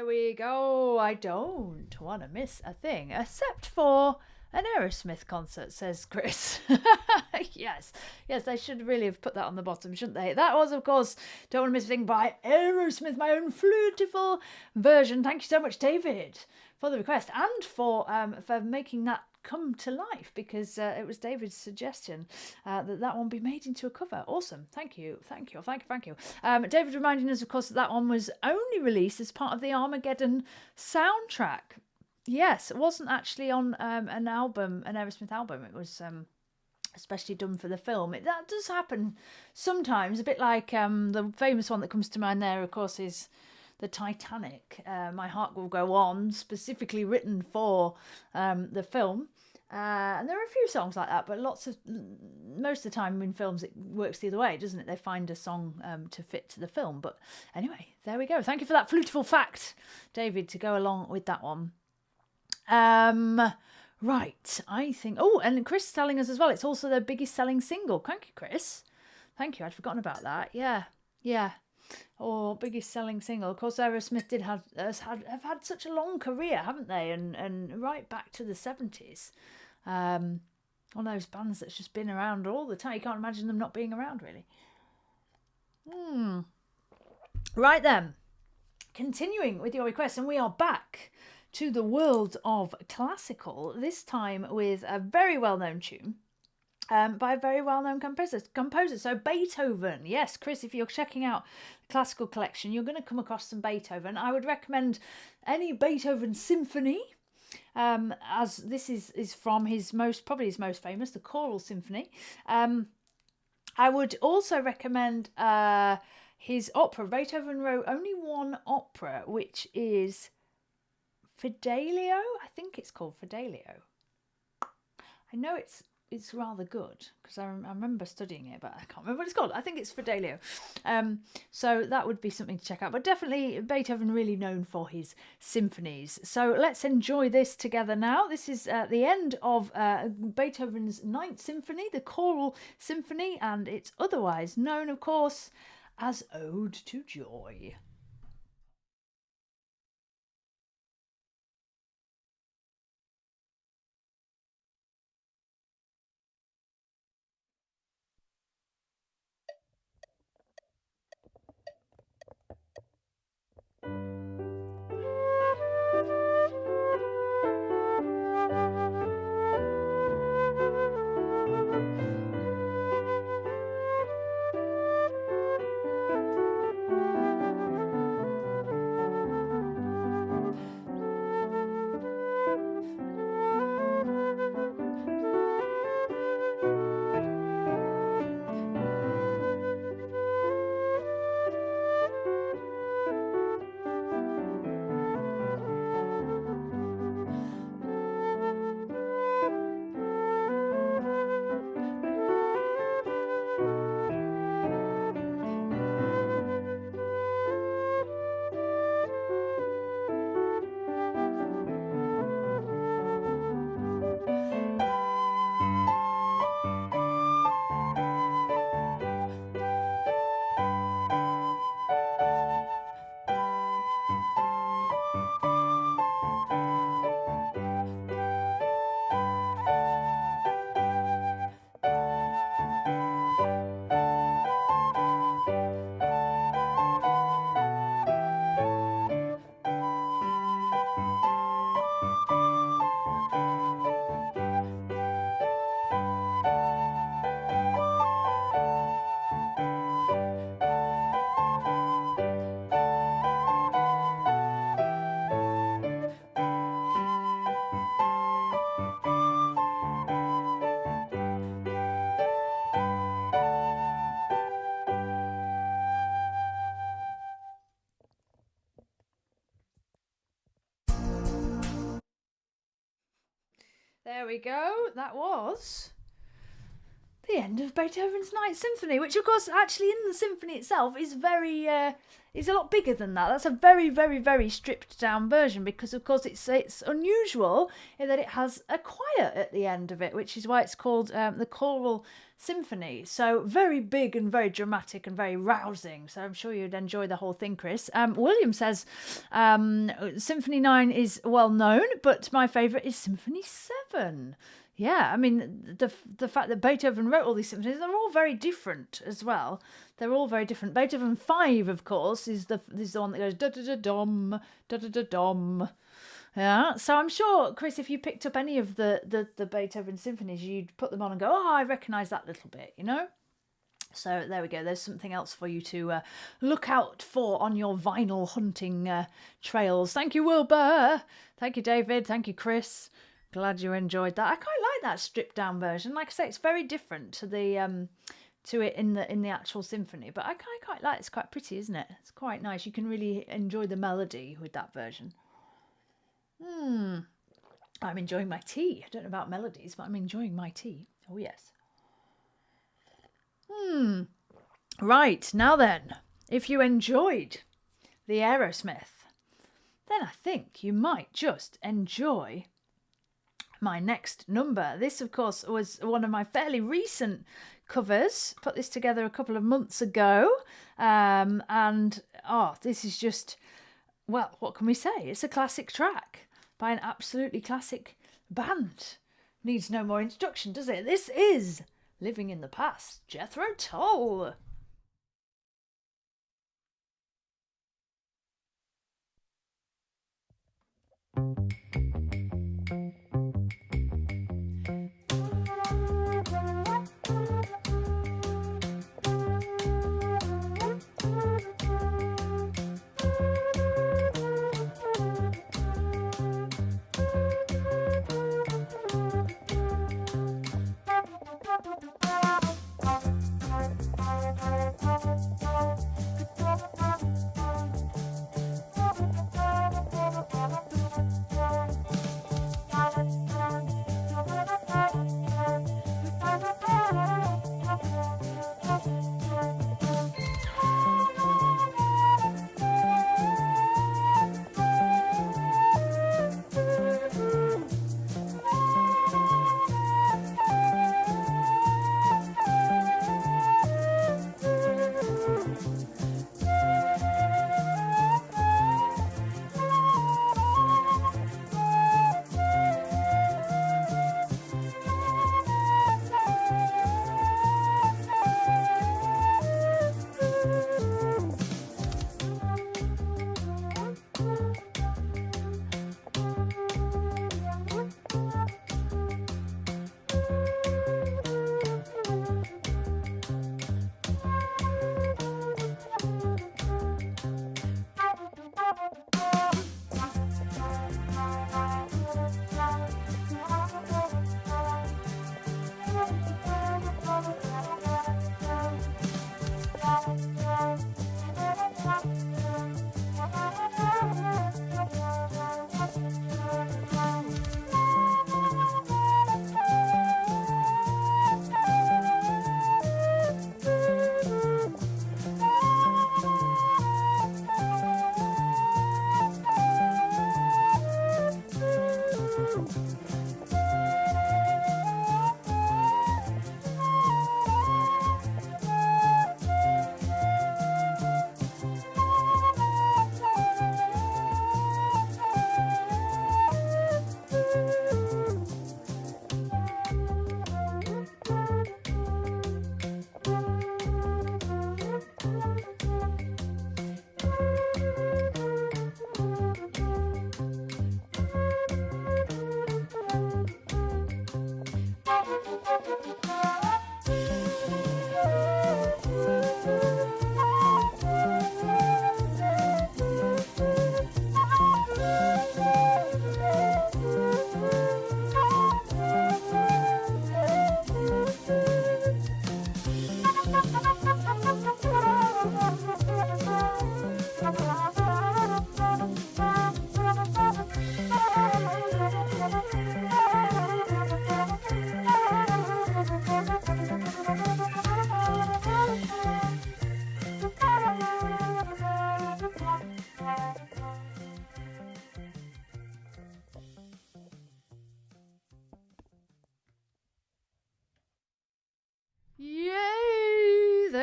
There we go. I don't want to miss a thing, except for an Aerosmith concert, says Chris. Yes, they should really have put that on the bottom, shouldn't they? That was, of course, Don't Want to Miss a Thing by Aerosmith, my own Flutifull version. Thank you so much, David, for the request and for making that come to life, because it was David's suggestion that one be made into a cover. Awesome. Thank you. David reminding us, of course, that one was only released as part of the Armageddon soundtrack. Yes, it wasn't actually on an Aerosmith album. It was especially done for the film. That does happen sometimes, a bit like the famous one that comes to mind there, of course, is the Titanic. My Heart Will Go On, specifically written for the film. And there are a few songs like that, but most of the time in films it works the other way, doesn't it? They find a song to fit to the film. But anyway, there we go. Thank you for that Flutifull fact, David, to go along with that one. Right, I think... Oh, and Chris telling us as well, it's also their biggest selling single. Thank you, Chris. Thank you, I'd forgotten about that. Yeah. Or biggest selling single. Of course, Aerosmith have had such a long career, haven't they? And right back to the 70s. One of those bands that's just been around all the time. You can't imagine them not being around, really. Right then, continuing with your requests, and we are back to the world of classical, this time with a very well-known tune by a very well-known composer. So Beethoven. Yes, Chris, if you're checking out the classical collection, you're going to come across some Beethoven. I would recommend any Beethoven symphony, as this is from his most famous, the Choral Symphony. I would also recommend his opera. Beethoven wrote only one opera, which is Fidelio. I think it's called Fidelio. I know it's rather good because I remember studying it, but I can't remember what it's called. I think it's Fidelio. So that would be something to check out. But definitely Beethoven really known for his symphonies. So let's enjoy this together now. This is the end of Beethoven's Ninth Symphony, the Choral Symphony, and it's otherwise known, of course, as Ode to Joy. There we go. That was the end of Beethoven's Ninth Symphony, which of course actually in the symphony itself is very is a lot bigger than that. That's a very, very, very stripped down version, because of course it's unusual in that it has a choir at the end of it, which is why it's called the choral symphony. So very big and very dramatic and very rousing. So I'm sure you'd enjoy the whole thing, Chris. William says Symphony 9 is well known, but my favourite is Symphony 7. Yeah, I mean, the fact that Beethoven wrote all these symphonies, they're all very different as well. They're all very different. Beethoven 5, of course, is the one that goes da-da-da-dom, da-da-da-dom. Yeah, so I'm sure, Chris, if you picked up any of the Beethoven symphonies, you'd put them on and go, oh, I recognise that little bit, you know? So there we go. There's something else for you to look out for on your vinyl hunting trails. Thank you, Wilbur. Thank you, David. Thank you, Chris. Glad you enjoyed that. I quite like that stripped down version. Like I say, it's very different to the to it in the actual symphony, but I quite like it. It's quite pretty, isn't it? It's quite nice. You can really enjoy the melody with that version. I'm enjoying my tea. I don't know about melodies, but I'm enjoying my tea. Oh yes. Right, now then, if you enjoyed the Aerosmith, then I think you might just enjoy my next number. This, of course, was one of my fairly recent covers. Put this together a couple of months ago. This is just, well, what can we say? It's a classic track by an absolutely classic band. Needs no more introduction, does it? This is Living in the Past, Jethro Tull.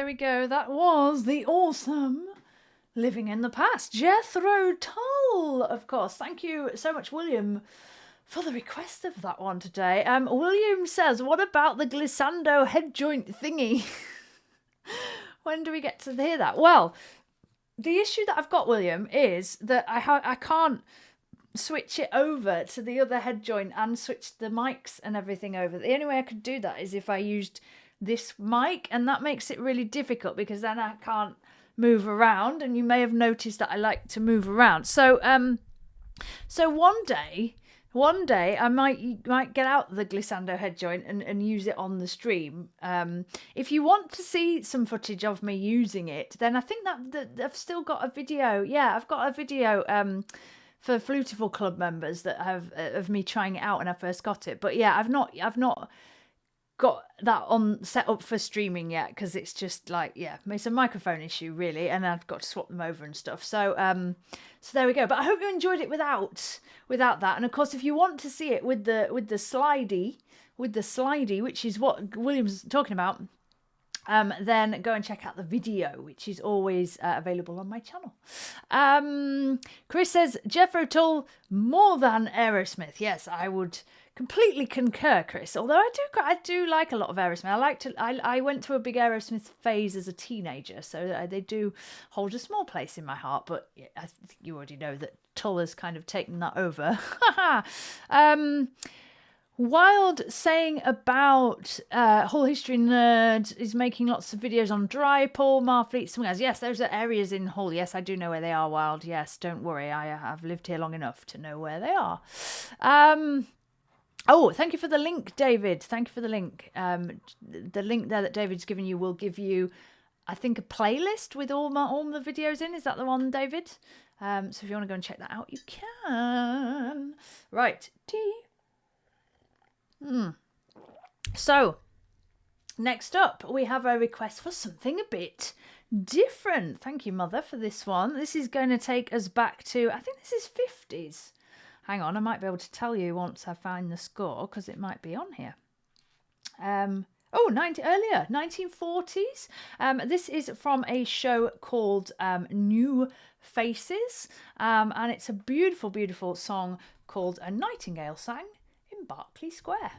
there we go. That was the awesome Living in the Past, Jethro Tull, of course. Thank you so much, William, for the request of that one today. William says, what about the glissando head joint thingy? When do we get to hear that? Well, the issue that I've got, William, is that I can't switch it over to the other head joint and switch the mics and everything over. The only way I could do that is if I used this mic, and that makes it really difficult because then I can't move around, and you may have noticed that I like to move around. So one day I might get out the glissando head joint and use it on the stream. If you want to see some footage of me using it, then I think that I've still got a video. Yeah, I've got a video for Flutifull Club members that have of me trying it out when I first got it. But yeah, I've not got that on set up for streaming yet because it's just like, yeah, it's a microphone issue really, and I've got to swap them over and stuff. So so there we go. But I hope you enjoyed it without that. And of course, if you want to see it with the slidey, which is what William's talking about, then go and check out the video, which is always available on my channel. Chris says Jethro Tull more than Aerosmith. Yes, I would completely concur, Chris. Although I do like a lot of Aerosmith. I went through a big Aerosmith phase as a teenager, so they do hold a small place in my heart. But yeah, I think you already know that Tull has kind of taken that over. Wild saying about Hull History Nerd is making lots of videos on Dry, Paul, Marfleet, something else. Yes, those are areas in Hull. Yes, I do know where they are, Wild. Yes, don't worry. I have lived here long enough to know where they are. Oh, thank you for the link, David. Thank you for the link. The link there that David's given you will give you, I think, a playlist with all the videos in. Is that the one, David? So if you want to go and check that out, you can. Right. So, next up, we have a request for something a bit different. Thank you, Mother, for this one. This is going to take us back to, I think this is 50s. Hang on, I might be able to tell you once I find the score, because it might be on here. Earlier, 1940s. This is from a show called New Faces, and it's a beautiful, beautiful song called A Nightingale Sang in Berkeley Square.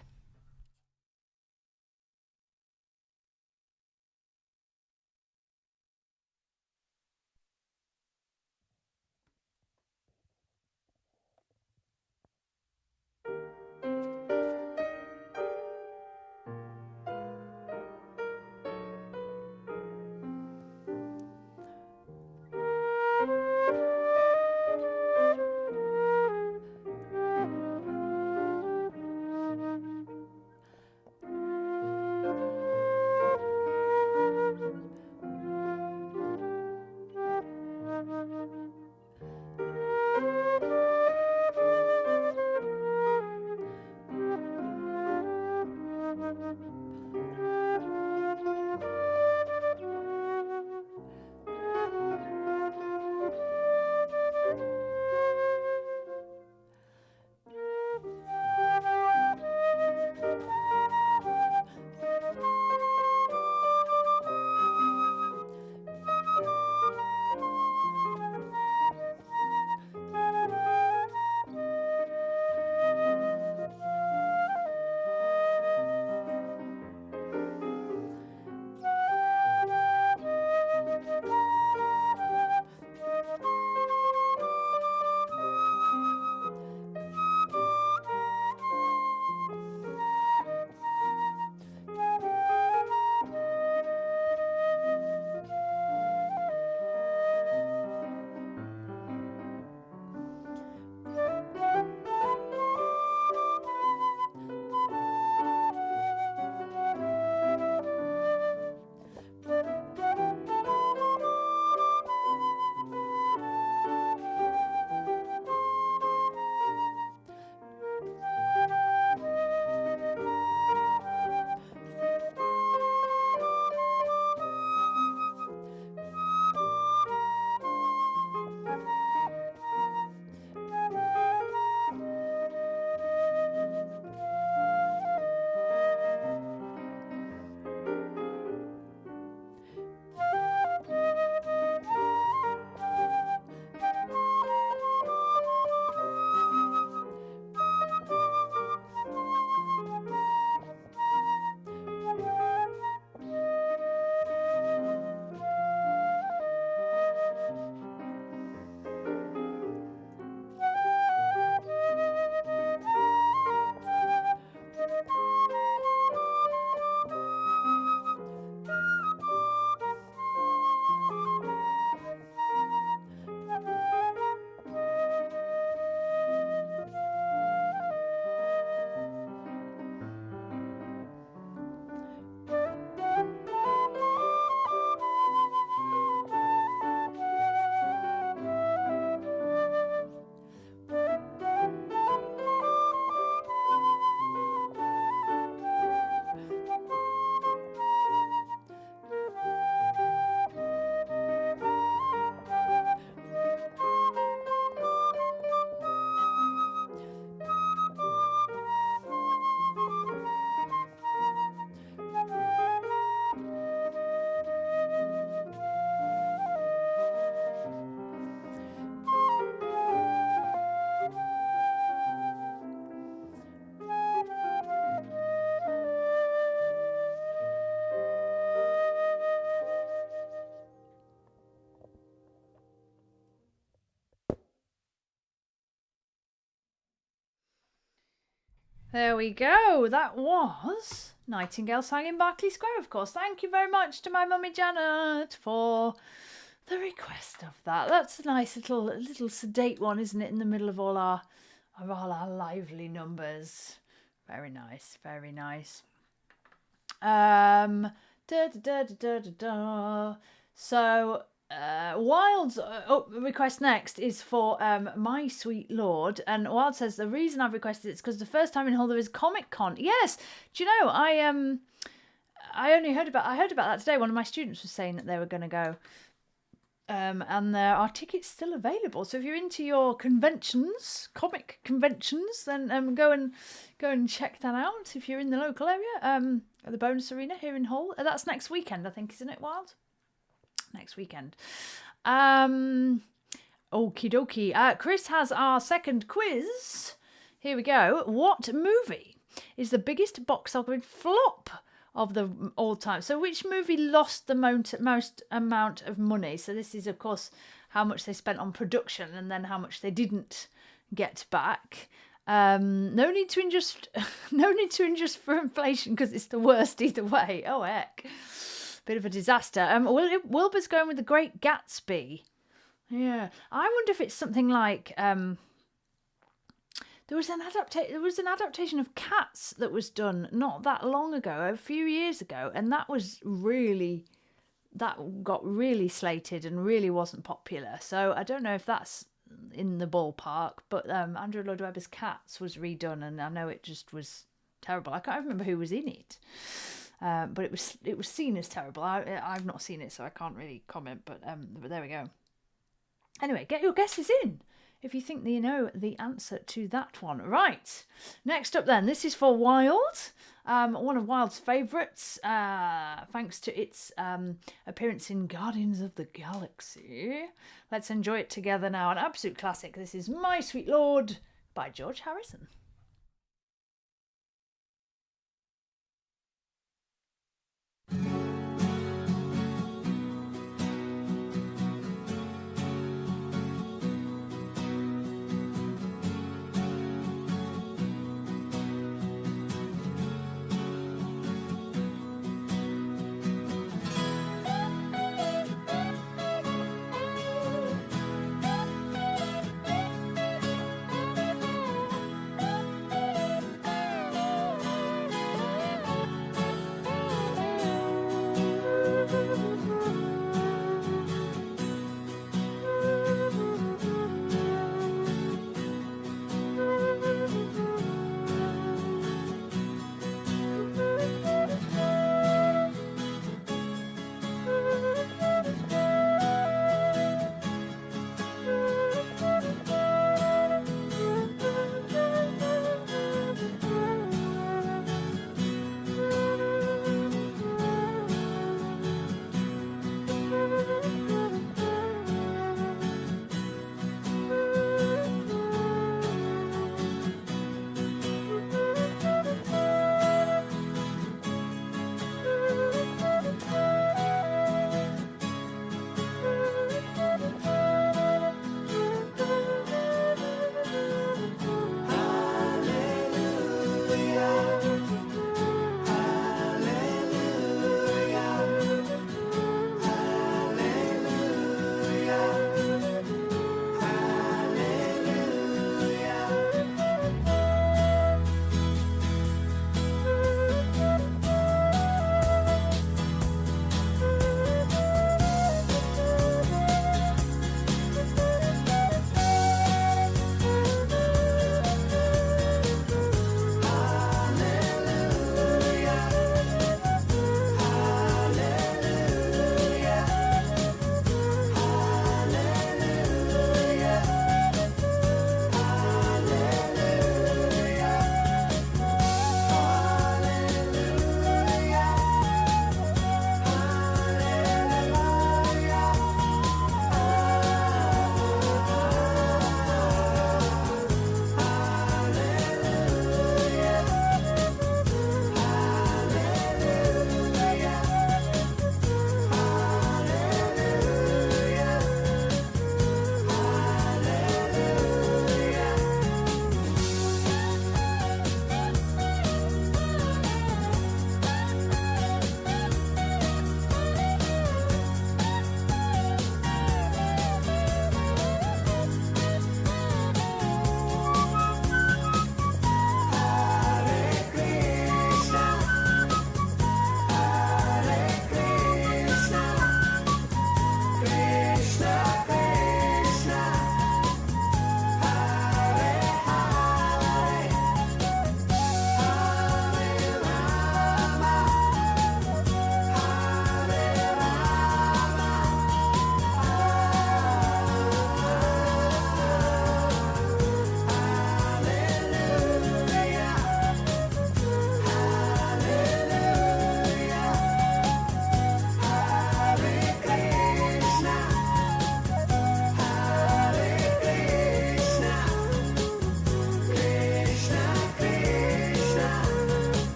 There we go. That was Nightingale sang in Berkeley Square, of course. Thank you very much to my mummy Janet for the request of that. That's a nice little sedate one, isn't it? In the middle of all our lively numbers. Very nice, very nice. So Wild's request next is for My Sweet Lord, and Wild says the reason I've requested it is because the first time in Hull there is Comic Con. Yes, do you know I heard about that today. One of my students was saying that they were going to go. And there are tickets still available. So if you're into your conventions, comic conventions, then go and check that out. If you're in the local area, at the Bonus Arena here in Hull, that's next weekend, I think, isn't it, Wild? Next weekend. Okie dokie. Chris has our second quiz. Here we go. What movie is the biggest box office flop of the all time? So which movie lost the most amount of money? So this is, of course, how much they spent on production and then how much they didn't get back. No need to adjust for inflation because it's the worst either way. Oh heck, bit of a disaster. Wilbur's going with The Great Gatsby. Yeah, I wonder if it's something like there was an adaptation of Cats that was done not that long ago, a few years ago, and that got really slated and really wasn't popular. So I don't know if that's in the ballpark, but Andrew Lloyd Webber's Cats was redone, and I know it just was terrible. I can't remember who was in it, but it was seen as terrible. I've not seen it, so I can't really comment. But there we go. Anyway, get your guesses in if you think that you know the answer to that one. Right, next up then, this is for Wild, one of Wild's favourites, thanks to its appearance in Guardians of the Galaxy. Let's enjoy it together now. An absolute classic. This is My Sweet Lord by George Harrison.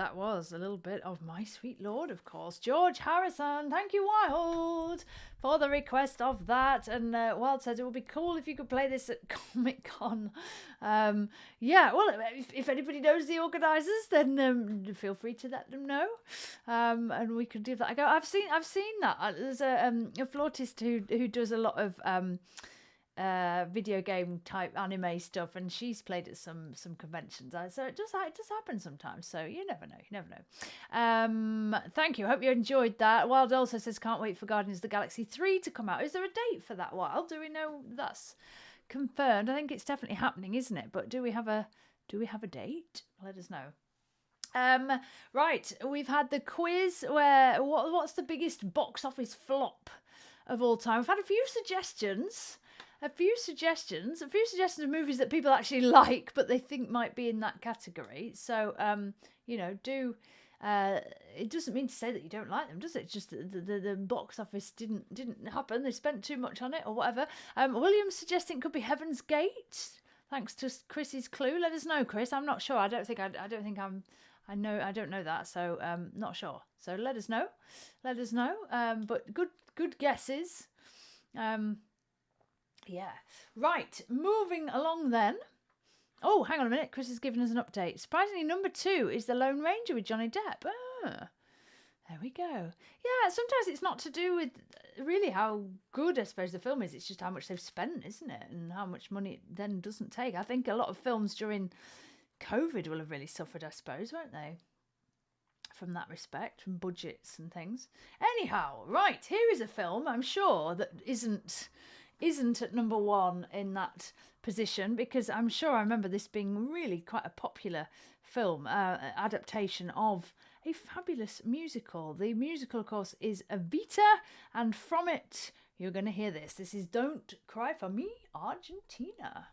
that was a little bit of My Sweet Lord, of course. George Harrison, thank you, Wild, for the request of that. And Wild says it would be cool if you could play this at Comic Con. Yeah, well, if anybody knows the organisers, then feel free to let them know, and we could give that a go. I've seen that. There's a flautist who does a lot of video game type anime stuff, and she's played at some conventions, so it just happens sometimes, so you never know. Thank you, hope you enjoyed that. Wild also says can't wait for Guardians of the Galaxy 3 to come out. Is there a date for that, Wild? Do we know that's confirmed? I think it's definitely happening, isn't it? But do we have a date? Let us know. Right, we've had the quiz where what's the biggest box office flop of all time. We've had a few suggestions of movies that people actually like, but they think might be in that category. So, it doesn't mean to say that you don't like them, does it? It's just the box office didn't happen. They spent too much on it or whatever. William's suggesting it could be Heaven's Gate. Thanks to Chris's clue. Let us know, Chris. I'm not sure. I don't know that. So, not sure. So let us know. But good guesses. Yeah. Right. Moving along then. Oh, hang on a minute. Chris has given us an update. Surprisingly, number 2 is The Lone Ranger with Johnny Depp. Ah, there we go. Yeah, sometimes it's not to do with really how good, I suppose, the film is. It's just how much they've spent, isn't it? And how much money it then doesn't take. I think a lot of films during COVID will have really suffered, I suppose, won't they? From that respect, from budgets and things. Anyhow, right, here is a film I'm sure that isn't at number 1 in that position, because I'm sure I remember this being really quite a popular film, adaptation of a fabulous musical. The musical, of course, is Evita, and from it you're going to hear this. This is Don't Cry For Me, Argentina.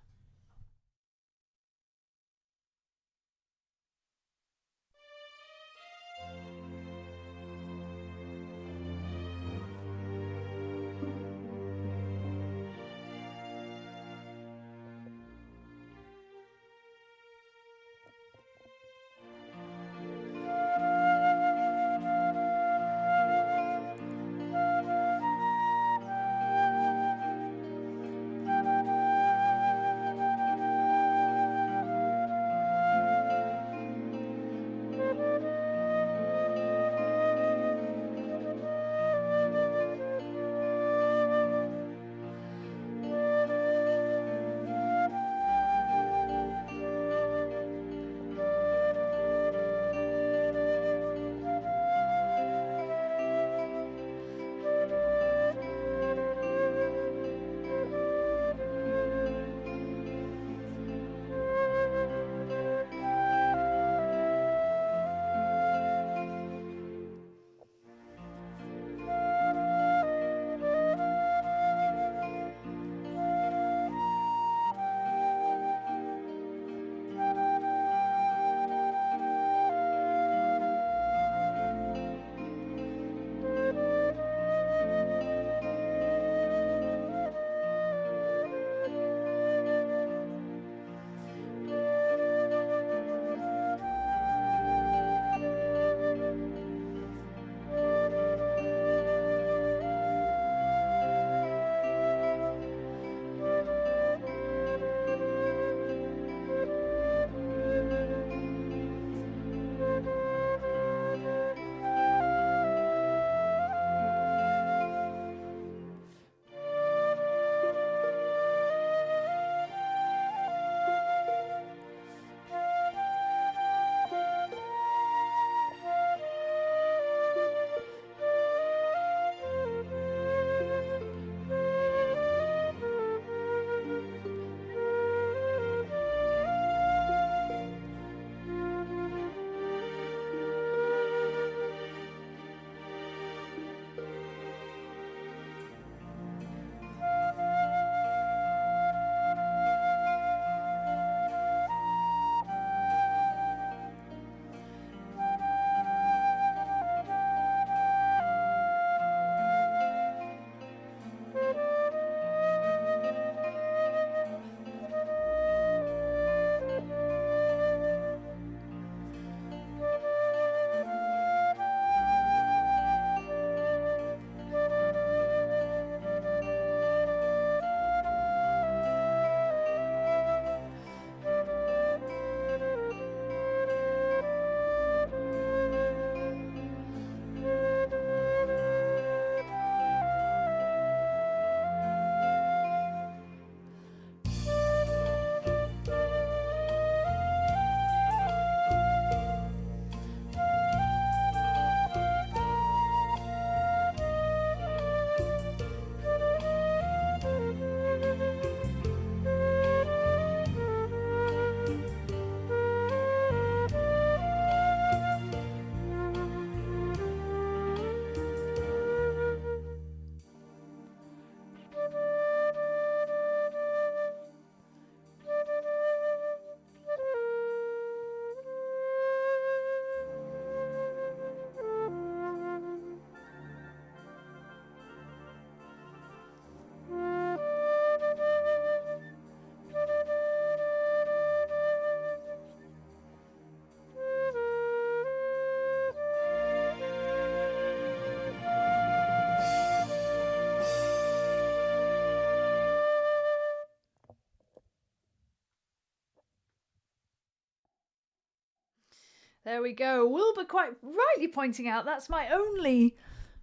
There we go. Wilbur quite rightly pointing out that's my only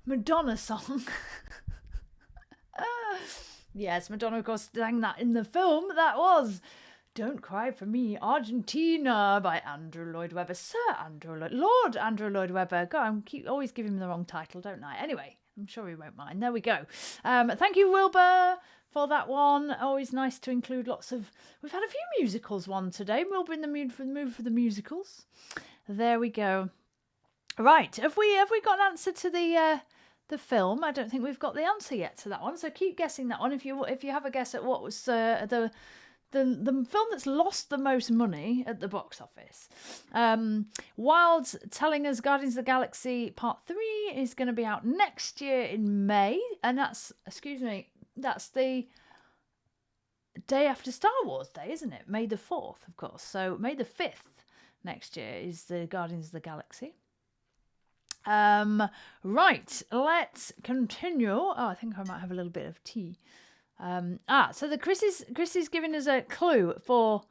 Madonna song. Yes, Madonna, of course, sang that in the film. That was Don't Cry For Me, Argentina by Andrew Lloyd Webber. Lord Andrew Lloyd Webber. God, I always give him the wrong title, don't I? Anyway, I'm sure he won't mind. There we go. Thank you, Wilbur, for that one. Always nice to include lots of... We've had a few musicals one today. Wilbur in the mood for the musicals. There we go. Right, have we got an answer to the film? I don't think we've got the answer yet to that one. So keep guessing that one. If you have a guess at what was the film that's lost the most money at the box office. Wild's telling us Guardians of the Galaxy Part 3 is going to be out next year in May, and that's the day after Star Wars Day, isn't it? May the 4th, of course. So May the 5th next year is the Guardians of the Galaxy. Right, let's continue. Oh, I think I might have a little bit of tea. So Chris is giving us a clue for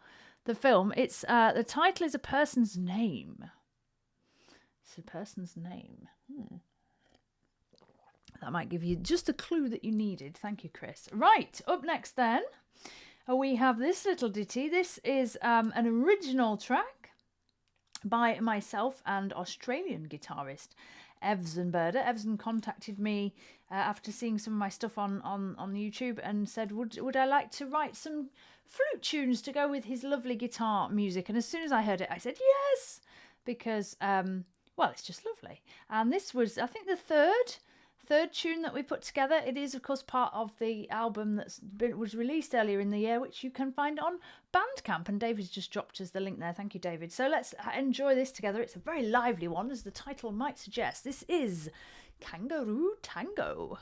the film. It's the title is a person's name. It's a person's name. That might give you just a clue that you needed. Thank you, Chris. Right, up next then, we have this little ditty. This is an original track by myself and Australian guitarist Evzen Berder. Evzen contacted me after seeing some of my stuff on YouTube and said, would I like to write some flute tunes to go with his lovely guitar music? And as soon as I heard it, I said yes, because, well, it's just lovely. And this was, I think, the third tune that we put together. It is, of course, part of the album was released earlier in the year, which you can find on Bandcamp, and David's just dropped us the link there. Thank you, David. So let's enjoy this together. It's a very lively one, as the title might suggest. This is Kangaroo Tango.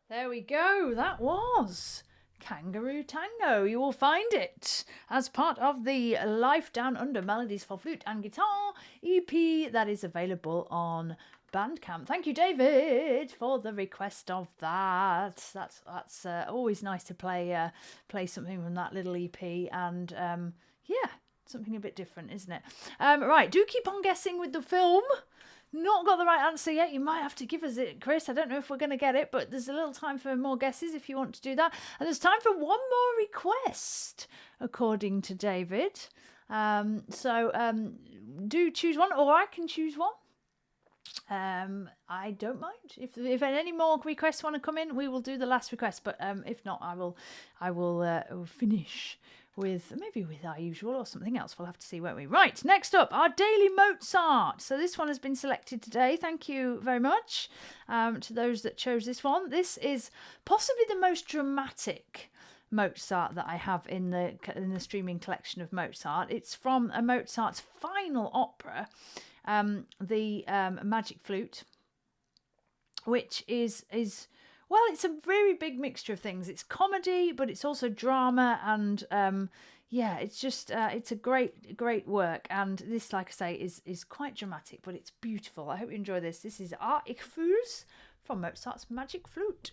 There we go. That was Kangaroo Tango. You will find it as part of the Life Down Under Melodies for Flute and Guitar EP that is available on Bandcamp. Thank you, David, for the request of that. That's always nice to play something from that little EP, and yeah, something a bit different, isn't it? Right, do keep on guessing with the film. Not got the right answer yet. You might have to give us it, Chris. I don't know if we're going to get it, but there's a little time for more guesses if you want to do that. And there's time for one more request, according to David. So do choose one, or I can choose one. I don't mind. If any more requests want to come in, we will do the last request. But if not, I will finish with our usual or something else. We'll have to see, won't we? Right, next up, our daily Mozart. So this one has been selected today. Thank you very much to those that chose this one. This is possibly the most dramatic Mozart that I have in the streaming collection of Mozart. It's from a Mozart's final opera, the Magic Flute, which is well, it's a very big mixture of things. It's comedy, but it's also drama, and yeah, it's just it's a great work. And this, like I say, is quite dramatic, but it's beautiful. I hope you enjoy this. This is Ich fühl's from Mozart's Magic Flute.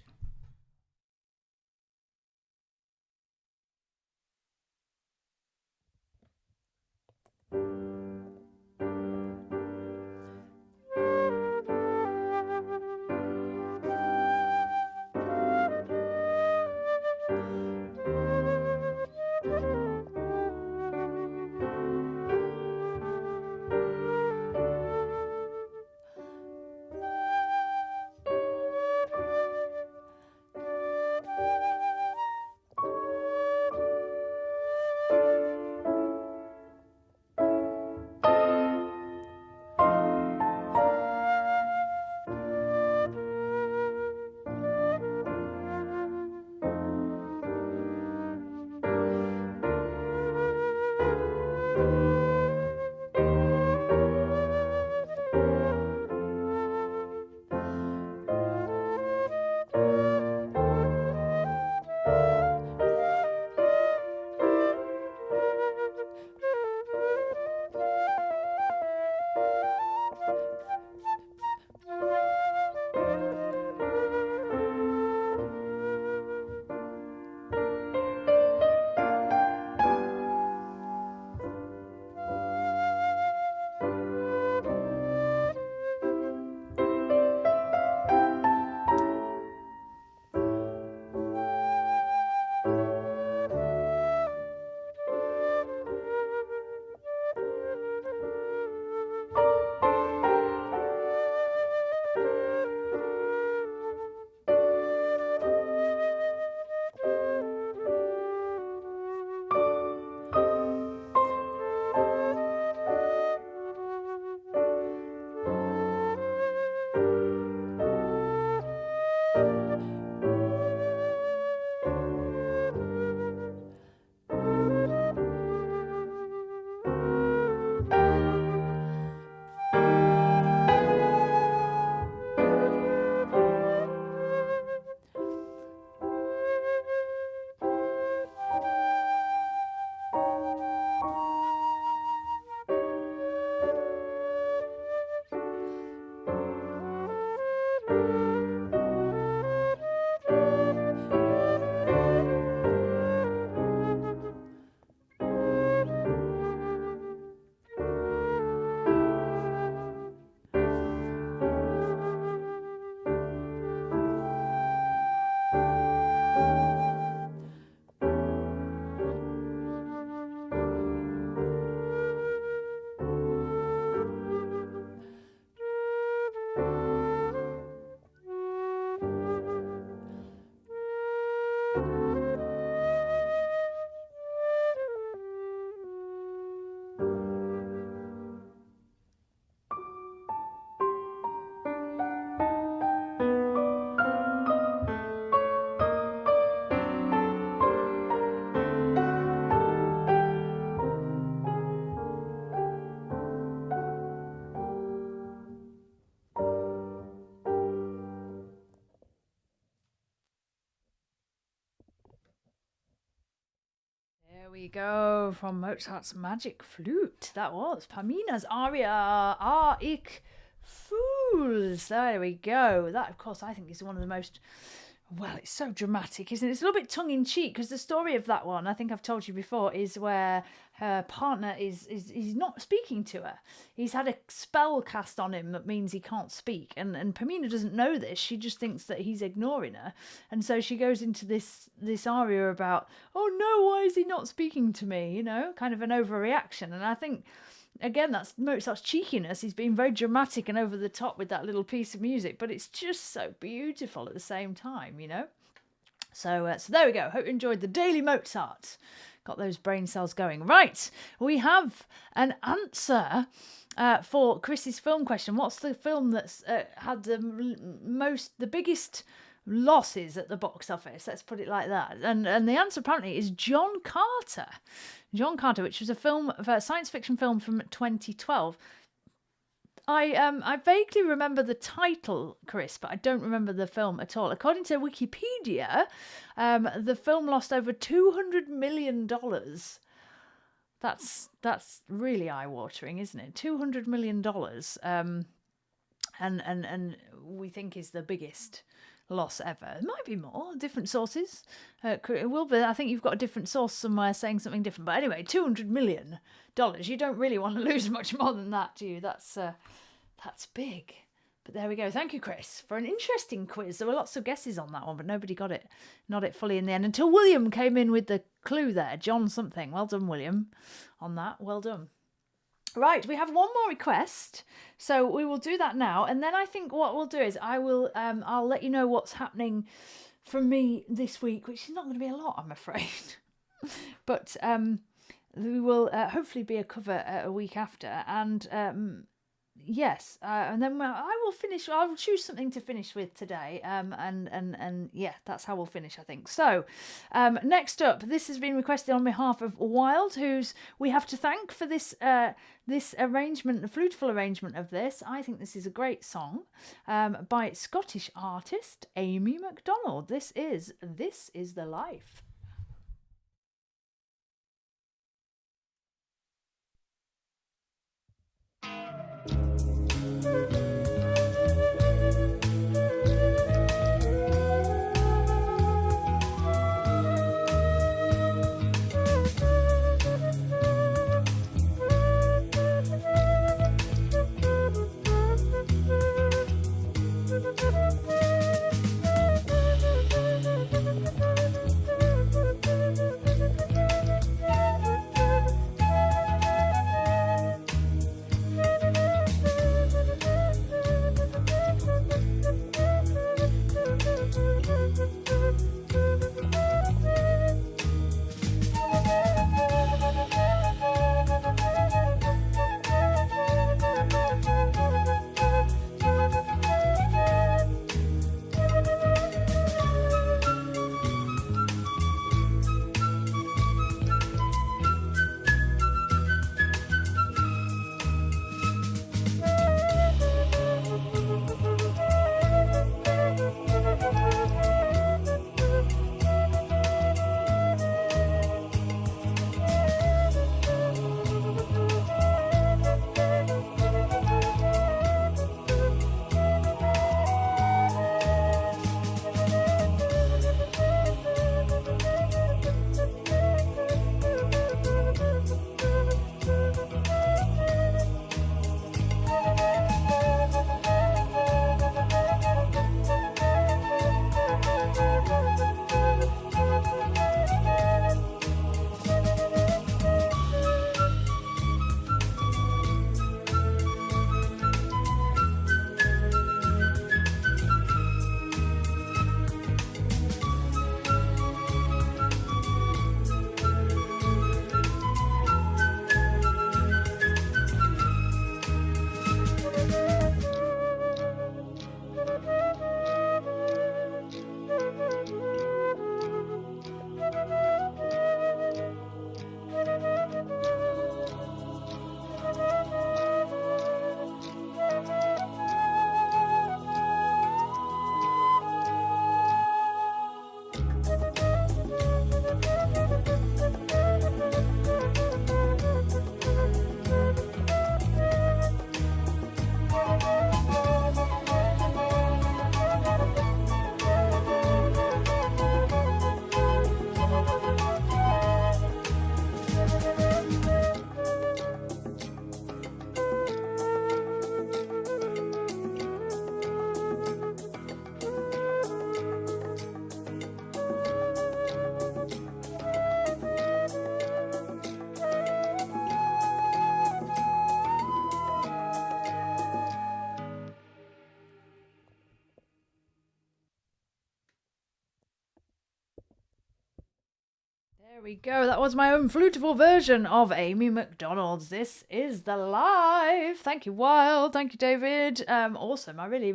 you go, from Mozart's Magic Flute. That was Pamina's aria, Ah, ich Fools. There we go. That, of course, I think is one of the most... Well, it's so dramatic, isn't it? It's a little bit tongue-in-cheek, because the story of that one, I think I've told you before, is where her partner is not speaking to her. He's had a spell cast on him that means he can't speak. And Pamina doesn't know this. She just thinks that he's ignoring her. And so she goes into this aria about, oh no, why is he not speaking to me? You know, kind of an overreaction. And I think... Again, that's Mozart's cheekiness. He's been very dramatic and over the top with that little piece of music, but it's just so beautiful at the same time, you know? So there we go. Hope you enjoyed the Daily Mozart. Got those brain cells going. Right, we have an answer for Chris's film question. What's the film that's had the biggest losses at the box office? Let's put it like that. And the answer apparently is John Carter. John Carter, which was a science fiction film from 2012. I vaguely remember the title, Chris, but I don't remember the film at all. According to Wikipedia, the film lost over $200 million. That's really eye-watering, isn't it? $200 million, and we think is the biggest loss ever. It might be more, different sources. It will be. I think you've got a different source somewhere saying something different. But anyway, $200 million. You don't really want to lose much more than that, do you? That's big. But there we go. Thank you, Chris, for an interesting quiz. There were lots of guesses on that one, but nobody got it fully in the end until William came in with the clue there. John something. Well done, William, on that. Well done. Right, we have one more request, so we will do that now, and then I think what we'll do is I'll let you know what's happening from me this week, which is not going to be a lot, I'm afraid, but we will hopefully be a cover a week after, and yes, and then I will finish. I'll choose something to finish with today, and yeah, that's how we'll finish, I think. So, next up, this has been requested on behalf of Wild, who's we have to thank for this arrangement, the Flutifull arrangement of this. I think this is a great song, by Scottish artist Amy MacDonald. This is the Life. There we go. That was my own Flutifull version of Amy McDonald's. This is the live. Thank you, Wild. Thank you, David. Awesome. I really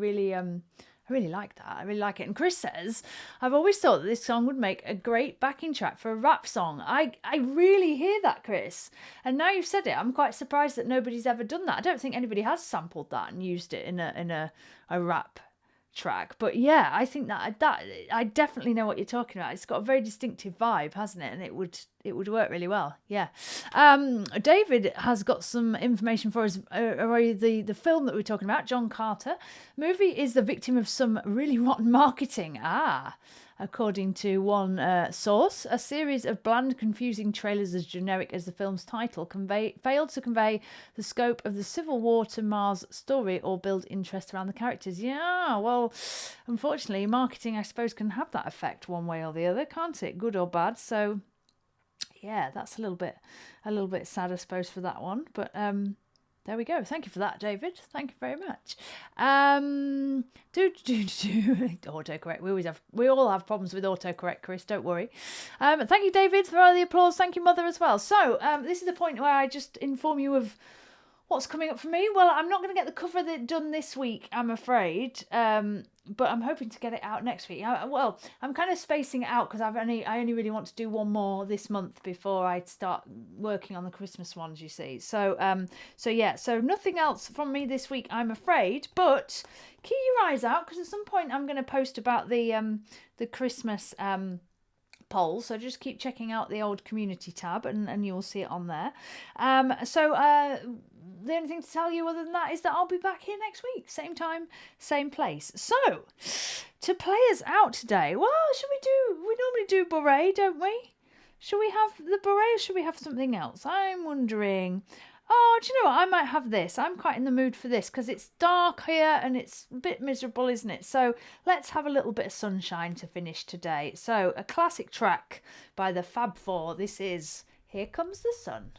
like that. I really like it. And Chris says, I've always thought that this song would make a great backing track for a rap song. I really hear that, Chris. And now you've said it, I'm quite surprised that nobody's ever done that. I don't think anybody has sampled that and used it in a rap track. But yeah, I think that I definitely know what you're talking about. It's got a very distinctive vibe, hasn't it? And it would work really well. Yeah. David has got some information for us. The film that we're talking about, John Carter movie, is the victim of some really rotten marketing. According to one source, a series of bland, confusing trailers as generic as the film's title failed to convey the scope of the Civil War to Mars story or build interest around the characters. Yeah, well, unfortunately, marketing, I suppose, can have that effect one way or the other, can't it? Good or bad. So, yeah, that's a little bit sad, I suppose, for that one. But there we go. Thank you for that, David. Thank you very much. Autocorrect. We all have problems with autocorrect, Chris. Don't worry. Thank you, David, for all the applause. Thank you, Mother, as well. So this is the point where I just inform you of what's coming up for me. Well, I'm not going to get the cover done this week, I'm afraid. But I'm hoping to get it out next week. I'm kind of spacing it out because I only really want to do one more this month before I start working on the Christmas ones, you see. So nothing else from me this week, I'm afraid. But keep your eyes out because at some point I'm going to post about the Christmas poll, so just keep checking out the old community tab and you'll see it on there. The only thing to tell you other than that is that I'll be back here next week, same time, same place. So to play us out today, well, we normally do beret, don't we? Should we have the beret or should we have something else? I'm wondering. Oh, do you know what? I might have this. I'm quite in the mood for this because it's dark here and it's a bit miserable, isn't it? So let's have a little bit of sunshine to finish today. So a classic track by the Fab Four. This is Here Comes the Sun.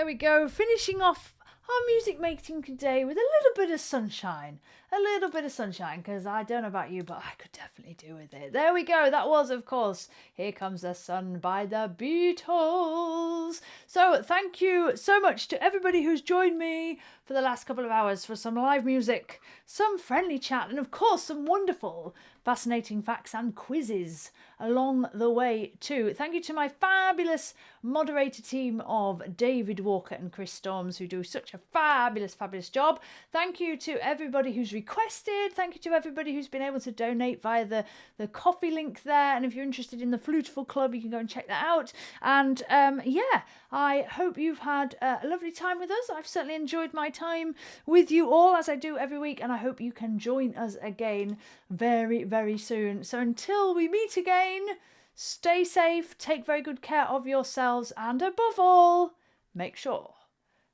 we go. Finishing off our music making today with a little bit of sunshine. A little bit of sunshine, because I don't know about you, but I could definitely do with it. There we go. That was, of course, Here Comes the Sun by the Beatles. So thank you so much to everybody who's joined me for the last couple of hours for some live music, some friendly chat, and of course some wonderful, fascinating facts and quizzes along the way too. Thank you to my fabulous moderator team of David Walker and Chris Storms, who do such a fabulous job. Thank you to everybody who's requested. Thank you to everybody who's been able to donate via the coffee link there. And if you're interested in the Flutifull Club, you can go and check that out. And yeah, I hope you've had a lovely time with us. I've certainly enjoyed my time with you all, as I do every week, and I hope you can join us again very, very soon. So until we meet again, stay safe, take very good care of yourselves, and above all, make sure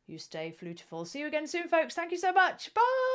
you stay Flutifull. See you again soon, folks. Thank you so much. Bye!